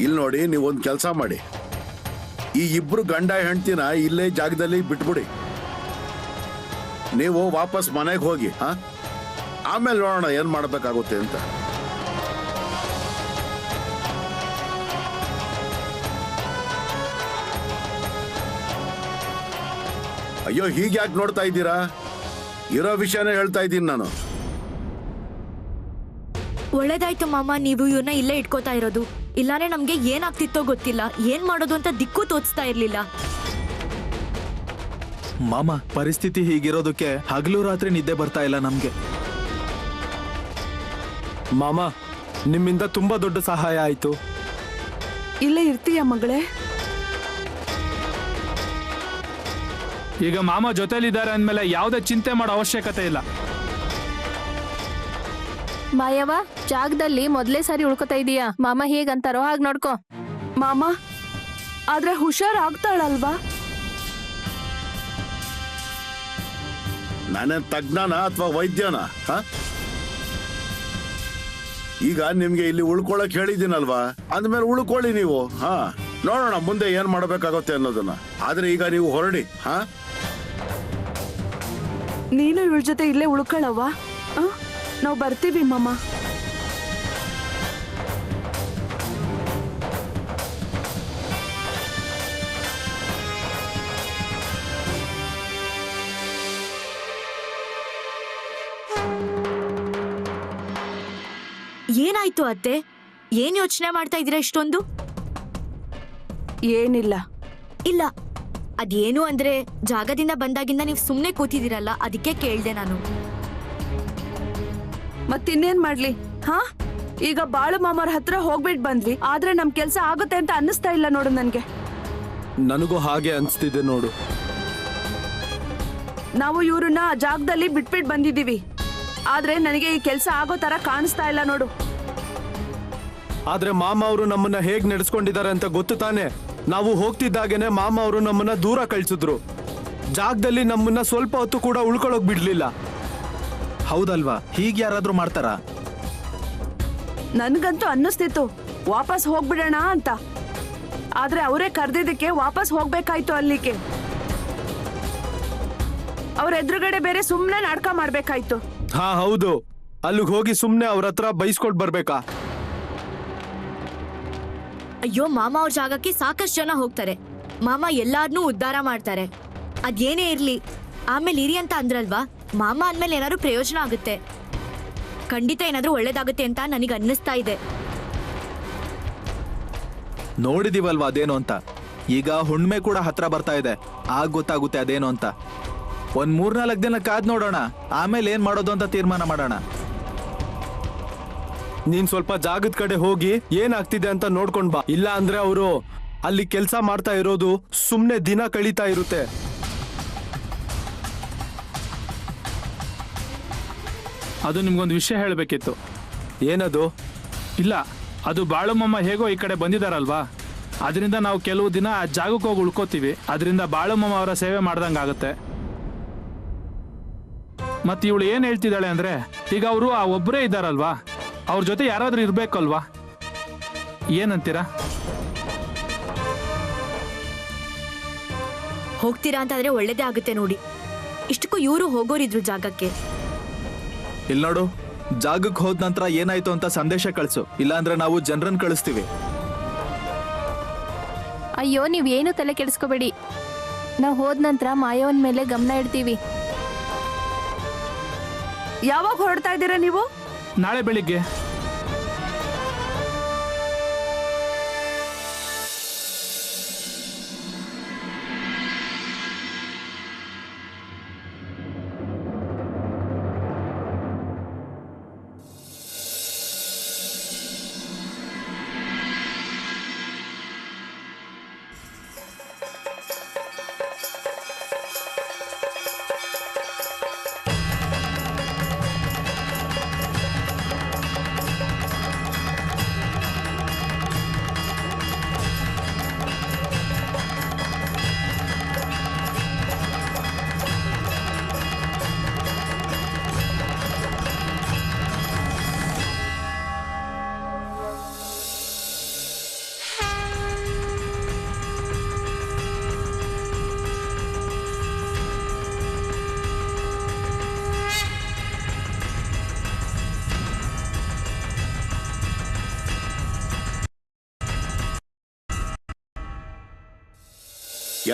ಇಲ್ಲಿ ನೋಡಿ, ನೀವೊಂದು ಕೆಲಸ ಮಾಡಿ. ಈ ಇಬ್ರು ಗಂಡ ಹೆಂಡ್ತಿನ ಇಲ್ಲೇ ಜಾಗದಲ್ಲಿ ಬಿಟ್ಬಿಡಿ. ನೀವು ವಾಪಸ್ ಮನೆಗೆ ಹೋಗಿ, ಆಮೇಲೆ ನೋಡೋಣ ಏನ್ ಮಾಡ್ಬೇಕಾಗುತ್ತೆ ಅಂತ. ಅಯ್ಯೋ, ಹೀಗ್ಯಾಕೆ ನೋಡ್ತಾ ಇದ್ದೀರಾ? ಇರೋ ವಿಷಯನೇ ಹೇಳ್ತಾ ಇದ್ದೀನಿ ನಾನು. ಒಳ್ಳೇದಾಯ್ತು ಮಾಮ, ನೀವು ಇವನ್ನ ಇಲ್ಲೇ ಇಟ್ಕೋತಾ ಇರೋದು. ಇಲ್ಲಾಂದ್ರೆ ನಮ್ಗೆ ಏನಾಗ್ತಿತ್ತೋ ಗೊತ್ತಿಲ್ಲ, ಏನ್ ಮಾಡೋದು ಅಂತ ದಿಕ್ಕು ತೋಚ್ತಾ ಇರ್ಲಿಲ್ಲ. ಮಾಮ, ಪರಿಸ್ಥಿತಿ ಹೀಗಿರೋದಕ್ಕೆ ಹಗಲು ರಾತ್ರಿ ನಿದ್ದೆ ಬರ್ತಾ ಇಲ್ಲ ನಮ್ಗೆ. ಮಾಮ, ನಿಮ್ಮಿಂದ ತುಂಬಾ ದೊಡ್ಡ ಸಹಾಯ ಆಯ್ತು. ಇಲ್ಲೇ ಇರ್ತೀಯ ಮಗಳೇ? ಈಗ ಮಾಮ ಜೊತೆಲಿದ್ದಾರೆ ಅಂದ್ಮೇಲೆ ಯಾವುದೇ ಚಿಂತೆ ಮಾಡೋ ಅವಶ್ಯಕತೆ ಇಲ್ಲ. ಮಾಯವ್ವ, ಜಾಗದಲ್ಲಿ ಮೊದ್ಲೇ ಸಾರಿ ಉಳ್ಕೊತಾ ಇದೀಯಾ. ಮಾಮ ಹೇಗಂತಾರೋ ಹಾಗೆ ನೋಡ್ಕೋ. ಮಾಮ, ಆದ್ರೆ ಹುಷಾರ್ ಆಗ್ತಾಳಲ್ವಾ? ನಾನೇನ್ ತಜ್ಞಾನ ಅಥವಾ ವೈದ್ಯನ? ಈಗ ನಿಮ್ಗೆ ಇಲ್ಲಿ ಉಳ್ಕೊಳಕ್ ಹೇಳಿದ್ದೀನಲ್ವಾ, ಅಂದ್ಮೇಲೆ ಉಳ್ಕೊಳ್ಳಿ ನೀವು. ಹಾ, ನೋಡೋಣ ಮುಂದೆ ಏನ್ ಮಾಡ್ಬೇಕಾಗುತ್ತೆ ಅನ್ನೋದನ್ನ. ಆದ್ರೆ ಈಗ ನೀವು ಹೊರಡಿ. ಹಾ, ನೀನು ಇವಳ ಜೊತೆ ಇಲ್ಲೇ ಉಳ್ಕೊಳ್ಳವ್ವ. ನಾವು ಬರ್ತೀವಿ ಮಾಮ. ಏನಾಯ್ತು ಅತ್ತೆ? ಏನ್ ಯೋಚನೆ ಮಾಡ್ತಾ ಇದ್ದೀರಾ ಇಷ್ಟೊಂದು? ಏನಿಲ್ಲ. ಇಲ್ಲ, ಅದೇನು ಅಂದ್ರೆ ಜಾಗದಿಂದ ಬಂದಾಗಿಂದ ನೀವು ಸುಮ್ನೆ ಕೂತಿದ್ದೀರಲ್ಲ, ಅದಕ್ಕೆ ಕೇಳ್ದೆ ನಾನು. ಮತ್ತಿನ್ನೇನ್ ಮಾಡ್ಲಿ? ಹಾ, ಈಗ ಬಾಳು ಮಾಮವ್ರ ಹತ್ರ ಹೋಗ್ಬಿಟ್ ಬಂದ್ವಿ, ಆದ್ರೆ ನಮ್ ಕೆಲ್ಸ ಆಗುತ್ತೆ ಅಂತ ಅನ್ನಿಸ್ತಾ ಇಲ್ಲ ನೋಡು ನನ್ಗೆ. ನನಗೂ ಹಾಗೆ ಅನ್ಸ್ತಿದೆ ನೋಡು. ನಾವು ಇವ್ರನ್ನ ಜಾಗದಲ್ಲಿ ಬಿಟ್ಬಿಟ್ ಬಂದಿದೀವಿ, ಆದ್ರೆ ನನಗೆ ಈ ಕೆಲ್ಸ ಆಗೋ ತರ ಕಾಣಿಸ್ತಾ ಇಲ್ಲ ನೋಡು. ಆದ್ರೆ ಮಾಮ ಅವರು ನಮ್ಮನ್ನ ಹೇಗ್ ನಡೆಸ್ಕೊಂಡಿದ್ದಾರೆ ಅಂತ ಗೊತ್ತು ತಾನೆ. ನಾವು ಹೋಗ್ತಿದ್ದಾಗೇನೆ ಮಾಮ ಅವರು ನಮ್ಮನ್ನ ದೂರ ಕಳ್ಸಿದ್ರು. ಜಾಗದಲ್ಲಿ ನಮ್ಮನ್ನ ಸ್ವಲ್ಪ ಹೊತ್ತು ಕೂಡ ಉಳ್ಕೊಳ್ಳೋಕ್ ಬಿಡ್ಲಿಲ್ಲ. ಹೌದಲ್ವಾ? ಹೀಗೆ ಯಾರಾದ್ರೂ ಮಾಡ್ತಾರಾ? ನನ್ಗಂತೂ ಅನ್ನಿಸ್ತಿತ್ತು ವಾಪಸ್ ಹೋಗ್ಬಿಡೋಣ ಅಂತ, ಆದ್ರೆ ಅವರೇ ಕರ್ದಿದ್ದಕ್ಕೆ ವಾಪಸ್ ಹೋಗ್ಬೇಕಾಯ್ತು ಅಲ್ಲಿಗೆ. ಅವ್ರ ಎದುರುಗಡೆ ಬೇರೆ ಸುಮ್ನೆ ನಾಟಕ ಮಾಡ್ಬೇಕಾಯ್ತು. ಹಾ ಹೌದು, ಅಲ್ಲಿಗೆ ಹೋಗಿ ಸುಮ್ನೆ ಅವ್ರ ಹತ್ರ ಬೈಸ್ಕೊಟ್ ಬರ್ಬೇಕಾ? ಅಯ್ಯೋ, ಮಾಮ ಅವ್ರ ಜಾಗಕ್ಕೆ ಸಾಕಷ್ಟು ಜನ ಹೋಗ್ತಾರೆ. ಮಾಮ ಎಲ್ಲಾರ್ನೂ ಉದ್ಧಾರ ಮಾಡ್ತಾರೆ. ಅದೇನೇ ಇರ್ಲಿ, ಆಮೇಲೆ ಇರಿ ಅಂತ ಅಂದ್ರಲ್ವಾ, ಮಾಮ ಅಂದ್ಮೇಲೆ ಏನಾದ್ರು ಪ್ರಯೋಜನ ಆಗುತ್ತೆ, ಖಂಡಿತ ಏನಾದ್ರೂ ಒಳ್ಳೇದಾಗುತ್ತೆ ಅಂತ ನನಗೆ ಅನ್ನಿಸ್ತಾ ಇದೆ. ನೋಡಿದೀವಲ್ವಾ ಅದೇನು ಅಂತ. ಈಗ ಹುಣ್ಮೆ ಕೂಡ ಹತ್ರ ಬರ್ತಾ ಇದೆ, ಆಗ ಗೊತ್ತಾಗುತ್ತೆ ಅದೇನು ಅಂತ. ಒಂದ್ 3-4 ದಿನ ಕಾದ್ ನೋಡೋಣ, ಆಮೇಲೆ ಏನ್ ಮಾಡೋದು ಅಂತ ತೀರ್ಮಾನ ಮಾಡೋಣ. ನೀನ್ ಸ್ವಲ್ಪ ಜಾಗದ ಕಡೆ ಹೋಗಿ ಏನಾಗ್ತಿದೆ ಅಂತ ನೋಡ್ಕೊಂಡ್ ಬಾ. ಇಲ್ಲ ಅಂದ್ರೆ ಅವರು ಅಲ್ಲಿ ಕೆಲ್ಸ ಮಾಡ್ತಾ ಇರೋದು ಸುಮ್ನೆ ದಿನ ಕಳೀತಾ ಇರುತ್ತೆ. ಅದು ನಿಮ್ಗೊಂದು ವಿಷಯ ಹೇಳಬೇಕಿತ್ತು. ಏನದು? ಇಲ್ಲ, ಅದು ಬಾಳುಮಮ್ಮ ಹೇಗೋ ಈ ಕಡೆ ಬಂದಿದಾರಲ್ವಾ, ಅದರಿಂದ ನಾವು ಕೆಲವು ದಿನ ಆ ಜಾಗಕ್ಕೆ ಹೋಗಿ ಉಳ್ಕೋತೀವಿ. ಅದರಿಂದ ಬಾಳುಮಮ್ಮ ಅವರ ಸೇವೆ ಮಾಡ್ದಂಗಾಗುತ್ತೆ. ಮತ್ತೆ ಇವಳು ಏನು ಹೇಳ್ತಿದ್ದಾಳೆ ಅಂದ್ರೆ, ಈಗ ಅವರು ಆ ಒಬ್ಬರೇ ಇದ್ದಾರಲ್ವಾ, ಅವ್ರ ಜೊತೆ ಯಾರಾದ್ರೂ ಇರ್ಬೇಕಲ್ವಾ? ಏನಂತೀರಾ? ಹೋಗ್ತೀರಾ ಅಂತಂದ್ರೆ ಒಳ್ಳೇದೇ ಆಗುತ್ತೆ ನೋಡಿ. ಇಷ್ಟಕ್ಕೂ ಇವರು ಹೋಗೋರಿದ್ರು ಜಾಗಕ್ಕೆ. ಇಲ್ಲಿ ನೋಡು, ಜಾಗಕ್ಕೆ ಹೋದ ನಂತರ ಏನಾಯ್ತು ಅಂತ ಸಂದೇಶ ಕಳಿಸು, ಇಲ್ಲಾಂದ್ರೆ ನಾವು ಜನರನ್ನ ಕಳಿಸ್ತೀವಿ. ಅಯ್ಯೋ, ನೀವೇನು ತಲೆ ಕೆಡಿಸ್ಕೋಬೇಡಿ. ನಾವು ಹೋದ ನಂತರ ಮಾಯವನ್ ಮೇಲೆ ಗಮನ ಇಡ್ತೀವಿ. ಯಾವಾಗ ಹೊರಡ್ತಾ ಇದ್ದೀರಾ ನೀವು? ನಾಳೆ ಬೆಳಿಗ್ಗೆ.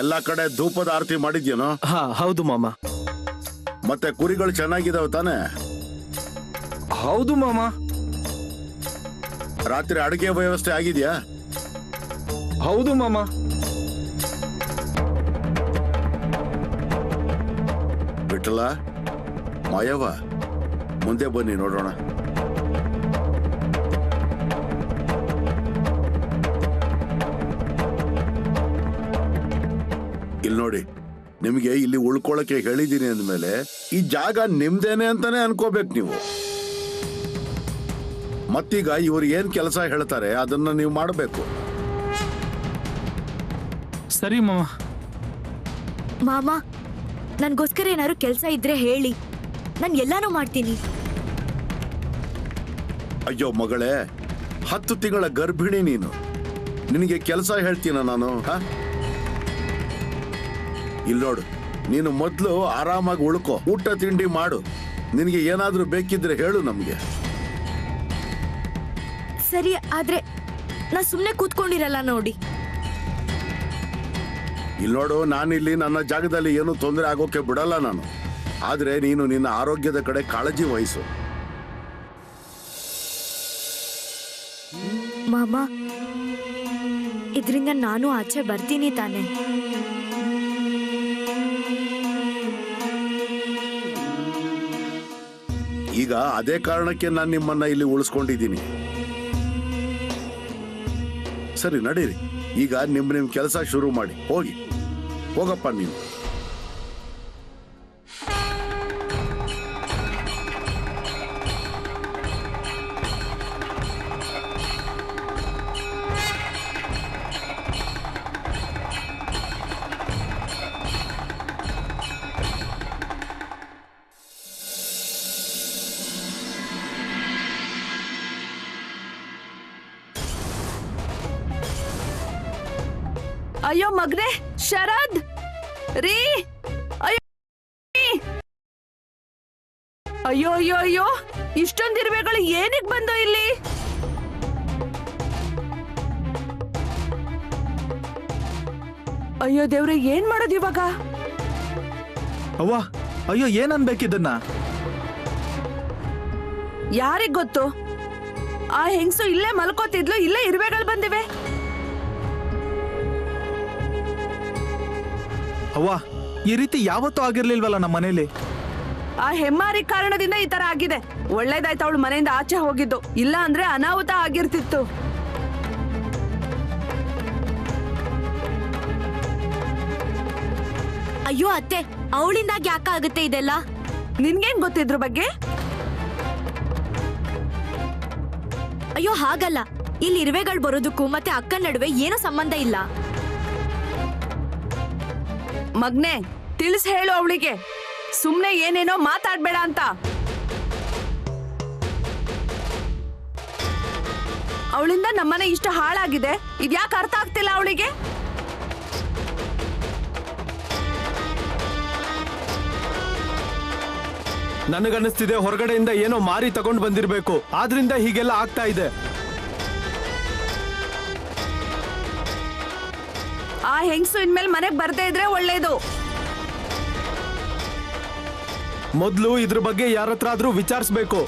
ಎಲ್ಲಾ ಕಡೆ ಧೂಪದ ಆರತಿ ಮಾಡಿದ್ಯೇನೋ? ಹಾ ಹೌದು ಮಾಮ. ಮತ್ತೆ ಕುರಿಗಳು ಚೆನ್ನಾಗಿದಾವೆ ತಾನೆ? ಹೌದು ಮಾಮ. ರಾತ್ರಿ ಅಡುಗೆ ವ್ಯವಸ್ಥೆ ಆಗಿದ್ಯಾ? ಹೌದು ಮಾಮ. ಬಿಟ್ಟಲ್ಲ, ಮಾಯವ್ವ, ಮುಂದೆ ಬನ್ನಿ ನೋಡೋಣ. ಇಲ್ಲಿ ನೋಡಿ, ನಿಮಗೆ ಇಲ್ಲಿ ಉಳ್ಕೊಳಕ್ಕೆ ಹೇಳಿದೀನಿ ಅಂದ್ಮೇಲೆ ಈ ಜಾಗ ನಿಮ್ದೇನೆ ಅಂತಾನೆ ಅನ್ಕೋಬೇಕು ನೀವು. ಮತ್ತೀಗ ಇವ್ರು ಏನ್ ಕೆಲಸ ಹೇಳ್ತಾರೆ ಅದನ್ನ ನೀವು ಮಾಡಬೇಕು. ಸರಿ ಮಾಮ. ಮಾಮ, ನನ್ಗೋಸ್ಕರ ಏನಾದ್ರು ಕೆಲಸ ಇದ್ರೆ ಹೇಳಿ, ನಾನು ಎಲ್ಲಾನು ಮಾಡ್ತೀನಿ. ಅಯ್ಯೋ ಮಗಳೇ, 10 ತಿಂಗಳ ಗರ್ಭಿಣಿ ನೀನು. ನಿನಗೆ ಕೆಲಸ ಹೇಳ್ತೀನ ನಾನು? ಇಲ್ಲಿ ನೋಡು, ನೀನು ಮೊದಲು ಆರಾಮಾಗಿ ಉಳ್ಕೋ, ಊಟ ತಿಂಡಿ ಮಾಡು. ನಿನಗೆ ಏನಾದ್ರೂ ಬೇಕಿದ್ರೆ ಹೇಳು ನಮ್ಗೆ. ಸರಿ, ಆದ್ರೆ ನಾ ಸುಮ್ನೆ ಕೂತ್ಕೊಂಡಿರಲ್ಲ ನೋಡಿ. ಇಲ್ಲಿ ನೋಡು, ನಾನಿಲ್ಲಿ ನನ್ನ ಜಾಗದಲ್ಲಿ ಏನು ತೊಂದರೆ ಆಗೋಕೆ ಬಿಡಲ್ಲ ನಾನು. ಆದ್ರೆ ನೀನು ನಿನ್ನ ಆರೋಗ್ಯದ ಕಡೆ ಕಾಳಜಿ ವಹಿಸು. ಮಾಮ, ಇದರಿಂದ ನಾನು ಆಚೆ ಬರ್ತೀನಿ ತಾನೆ? ಈಗ ಅದೇ ಕಾರಣಕ್ಕೆ ನಾನು ನಿಮ್ಮನ್ನ ಇಲ್ಲಿ ಉಳಿಸ್ಕೊಂಡಿದ್ದೀನಿ. ಸರಿ, ನಡೀರಿ. ಈಗ ನಿಮ್ ಕೆಲಸ ಶುರು ಮಾಡಿ. ಹೋಗಪ್ಪ ನೀವು. ಅಯ್ಯೋ ಮಗ್ನೆ, ಶರದ್ ರೀ, ಅಯ್ಯೋ ಅಯ್ಯೋ ಅಯ್ಯೋ ಅಯ್ಯೋ, ಇಷ್ಟೊಂದು ಇರುವೆಗಳು ಏನಕ್ಕೆ ಬಂದು ಇಲ್ಲಿ? ಅಯ್ಯೋ ದೇವ್ರೆ, ಏನ್ ಮಾಡೋದು ಇವಾಗ? ಅವ್ವ, ಅಯ್ಯೋ ಏನ್ ಅನ್ಬೇಕಿದ್ದನ್ನ? ಯಾರಿಗ್ ಗೊತ್ತು? ಆ ಹೆಂಗಸು ಇಲ್ಲೇ ಮಲ್ಕೋತಿದ್ಲು, ಇಲ್ಲೇ ಇರುವೆಗಳು ಬಂದಿವೆ. ಅವ್ವ, ಈ ರೀತಿ ಯಾವತ್ತೂ ಆಗಿರ್ಲಿಲ್ವಲ್ಲ ನಮ್ಮ ಮನೇಲಿ. ಆ ಹೆಮ್ಮಾರಿ ಕಾರಣದಿಂದ ಈ ತರ ಆಗಿದೆ. ಒಳ್ಳೇದಾಯ್ತು ಅವಳು ಮನೆಯಿಂದ ಆಚೆ ಹೋಗಿದ್ದು, ಇಲ್ಲ ಅಂದ್ರೆ ಅನಾಹುತ ಆಗಿರ್ತಿತ್ತು. ಅಯ್ಯೋ ಅತ್ತೆ, ಅವಳಿಂದಾಗಿ ಯಾಕಾಗುತ್ತೆ ಇದೆಲ್ಲ? ನಿನ್ಗೇನ್ ಗೊತ್ತಿದ್ರ ಬಗ್ಗೆ? ಅಯ್ಯೋ ಹಾಗಲ್ಲ, ಇಲ್ಲಿ ಇರುವೆಗಳು ಬರೋದಕ್ಕೂ ಮತ್ತೆ ಅಕ್ಕನ ನಡುವೆ ಏನೋ ಸಂಬಂಧ ಇಲ್ಲ. ಮಗ್ನೆ, ತಿಳಿಸ್ ಹೇಳು ಅವಳಿಗೆ, ಸುಮ್ನೆ ಏನೇನೋ ಮಾತಾಡ್ಬೇಡ ಅಂತ. ಅವಳಿಂದ ನಮ್ಮನೆ ಇಷ್ಟು ಹಾಳಾಗಿದೆ, ಇದ್ಯಾಕೆ ಅರ್ಥ ಆಗ್ತಿಲ್ಲ ಅವಳಿಗೆ? ನನಗನ್ನಿಸ್ತಿದೆ ಹೊರಗಡೆಯಿಂದ ಏನೋ ಮಾರಿ ತಗೊಂಡು ಬಂದಿರ್ಬೇಕು, ಆದ್ರಿಂದ ಹೀಗೆಲ್ಲ ಆಗ್ತಾ ಇದೆ. ಆ ಹೆಂಗಸು ಇನ್ಮೇಲೆ ಮನೆಗ್ ಬರ್ದೇ ಇದ್ರೆ ಒಳ್ಳೇದು. ಮೊದ್ಲು ಇದ್ರ ಬಗ್ಗೆ ಯಾರತ್ರ ಆದ್ರೂ ವಿಚಾರಿಸ್ಬೇಕು.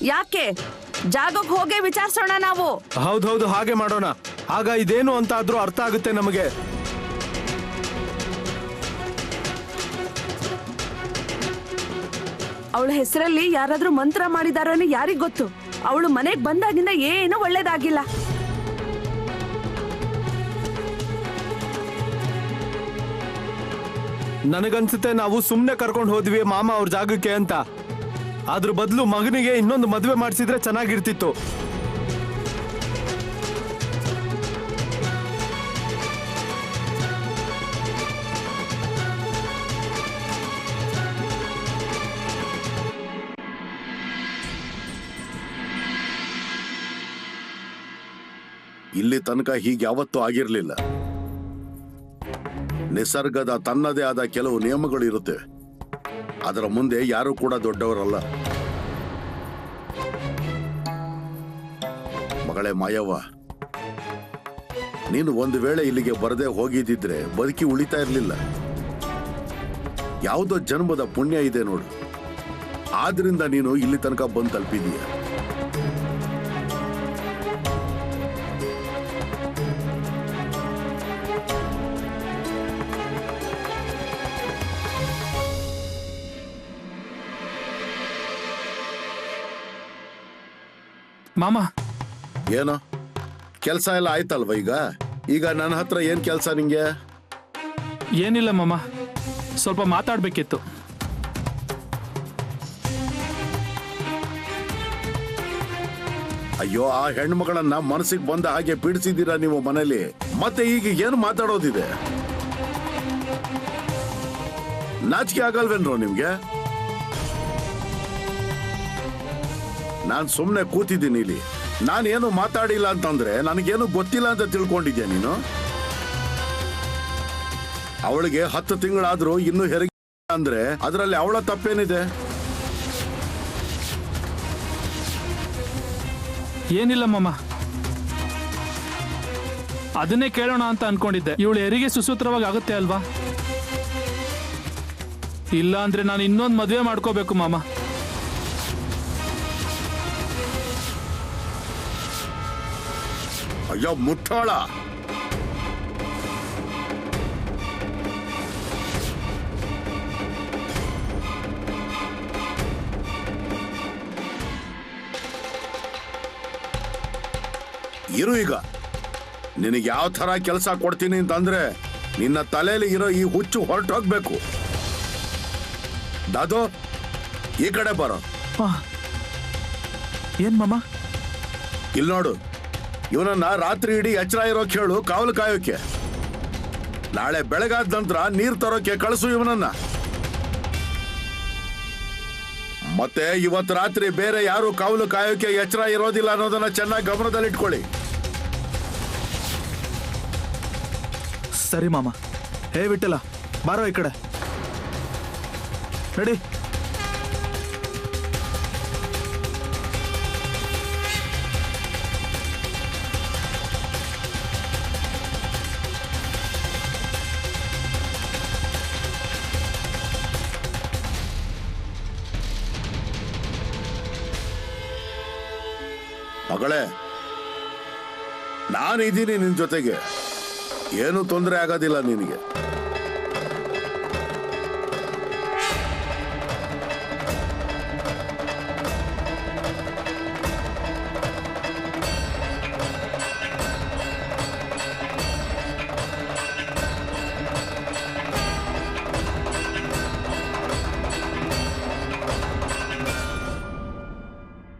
ಯಾಕೆ? ಜಾಗಕ್ಕೆ ಹೋಗೇ ವಿಚಾರಿಸೋಣ ನಾವು. ಹೌದೌದು, ಹಾಗೆ ಮಾಡೋಣ. ಆಗ ಇದೇನು ಅಂತ ಆದ್ರೂ ಅರ್ಥ ಆಗುತ್ತೆ ನಮಗೆ. ಅವಳ ಹೆಸರಲ್ಲಿ ಯಾರಾದ್ರೂ ಮಂತ್ರ ಮಾಡಿದಾರன்னு ಯಾರಿಗ್ ಗೊತ್ತು? ಅವಳು ಮನೆಗ್ ಬಂದಾಗಿಂದ ಏನು ಒಳ್ಳೇದಾಗಿಲ್ಲ. ನನಗನ್ಸುತ್ತೆ ನಾವು ಸುಮ್ನೆ ಕರ್ಕೊಂಡು ಹೋದ್ವಿ ಮಾಮ ಅವ್ರ ಜಾಗಕ್ಕೆ ಅಂತ. ಅದ್ರ ಬದಲು ಮಗನಿಗೆ ಇನ್ನೊಂದು ಮದುವೆ ಮಾಡಿಸಿದ್ರೆ ಚೆನ್ನಾಗಿರ್ತಿತ್ತು. ಇಲ್ಲಿ ತನಕ ಹೀಗೆ ಯಾವತ್ತೂ ಆಗಿರ್ಲಿಲ್ಲ. ನಿಸರ್ಗದ ತನ್ನದೇ ಆದ ಕೆಲವು ನಿಯಮಗಳು ಇರುತ್ತೆ. ಅದರ ಮುಂದೆ ಯಾರು ಕೂಡ ದೊಡ್ಡವರಲ್ಲ. ಮಗಳೇ ಮಾಯವ್ವ, ನೀನು ಒಂದು ವೇಳೆ ಇಲ್ಲಿಗೆ ಬರದೆ ಹೋಗಿದ್ದಿದ್ರೆ ಬದುಕಿ ಉಳಿತಾ ಇರಲಿಲ್ಲ. ಯಾವುದೋ ಜನ್ಮದ ಪುಣ್ಯ ಇದೆ ನೋಡು, ಆದ್ರಿಂದ ನೀನು ಇಲ್ಲಿ ತನಕ ಬಂದು ತಲುಪಿದೀಯ. ಮಾಮ, ಏನೋ ಕೆಲಸ ಎಲ್ಲ ಆಯ್ತಲ್ವ? ಈಗ ನನ್ನ ಹತ್ರ ಏನ್ ಕೆಲಸ ನಿಂಗೆ? ಏನಿಲ್ಲ ಮಾಮ, ಸ್ವಲ್ಪ ಮಾತಾಡ್ಬೇಕಿತ್ತು. ಅಯ್ಯೋ, ಆ ಹೆಣ್ಮಗಳನ್ನ ಮನಸ್ಸಿಗೆ ಬಂದ ಹಾಗೆ ಪೀಡಿಸಿದ್ದೀರಾ ನೀವು ಮನೇಲಿ. ಮತ್ತೆ ಈಗ ಏನು ಮಾತಾಡೋದಿದೆ? ನಾಚಿಕೆ ಆಗಲ್ವೇನ್ರೋ ನಿಮ್ಗೆ? ನಾನು ಸುಮ್ಮನೆ ಕೂತಿದ್ದೀನಿ ಇಲ್ಲಿ. ನಾನೇನು ಮಾತಾಡಿಲ್ಲ ಅಂತಂದ್ರೆ ನನಗೇನು ಗೊತ್ತಿಲ್ಲ ಅಂತ ತಿಳ್ಕೊಂಡಿದ್ಯಾ ನೀನು? ಅವಳಿಗೆ 10 ತಿಂಗಳಾದ್ರೂ ಇನ್ನೂ ಹೆರಿಗೆ ಅಂದ್ರೆ ಅದರಲ್ಲಿ ಅವಳ ತಪ್ಪೇನಿದೆ? ಏನಿಲ್ಲ ಮಾಮ, ಅದನ್ನೇ ಕೇಳೋಣ ಅಂತ ಅನ್ಕೊಂಡಿದ್ದೆ. ಇವಳು ಹೆರಿಗೆ ಸುಸೂತ್ರವಾಗಿ ಆಗುತ್ತೆ ಅಲ್ವಾ? ಇಲ್ಲ ಅಂದ್ರೆ ನಾನು ಇನ್ನೊಂದು ಮದುವೆ ಮಾಡ್ಕೋಬೇಕು ಮಾಮ. ಅಯ್ಯೋ ಮುಟ್ಟಾಳ, ಇರು. ಈಗ ನಿನಗೆ ಯಾವ ತರ ಕೆಲಸ ಕೊಡ್ತೀನಿ ಅಂತಂದ್ರೆ ನಿನ್ನ ತಲೆಯಲ್ಲಿ ಇರೋ ಈ ಹುಚ್ಚು ಹೊರಟೋಗ್ಬೇಕು. ದಾದು, ಈ ಕಡೆ ಬರೋ. ಏನ್ ಮಾಮ? ಇಲ್ಲಿ ನೋಡು, ಇವನನ್ನ ರಾತ್ರಿ ಇಡೀ ಎಚ್ಚರ ಇರೋ ಕೇಳು, ಕಾವಲು ಕಾಯೋಕೆ. ನಾಳೆ ಬೆಳಗಾದ ನಂತರ ನೀರ್ ತರೋಕೆ ಕಳಿಸು ಇವನನ್ನ. ಮತ್ತೆ ಇವತ್ತು ರಾತ್ರಿ ಬೇರೆ ಯಾರು ಕಾವಲು ಕಾಯೋಕೆ ಎಚ್ಚರ ಇರೋದಿಲ್ಲ ಅನ್ನೋದನ್ನ ಚೆನ್ನಾಗಿ ಗಮನದಲ್ಲಿಟ್ಕೊಳ್ಳಿ. ಸರಿ ಮಾಮ. ಹೇ ವಿಠಲ, ಬಾರೋ ಈ ಕಡೆ. ನಡಿ. ಮಗಳೇ, ನಾನಿದ್ದೀನಿ ನಿನ್ ಜೊತೆಗೆ, ಏನು ತೊಂದರೆ ಆಗೋದಿಲ್ಲ ನಿನಗೆ.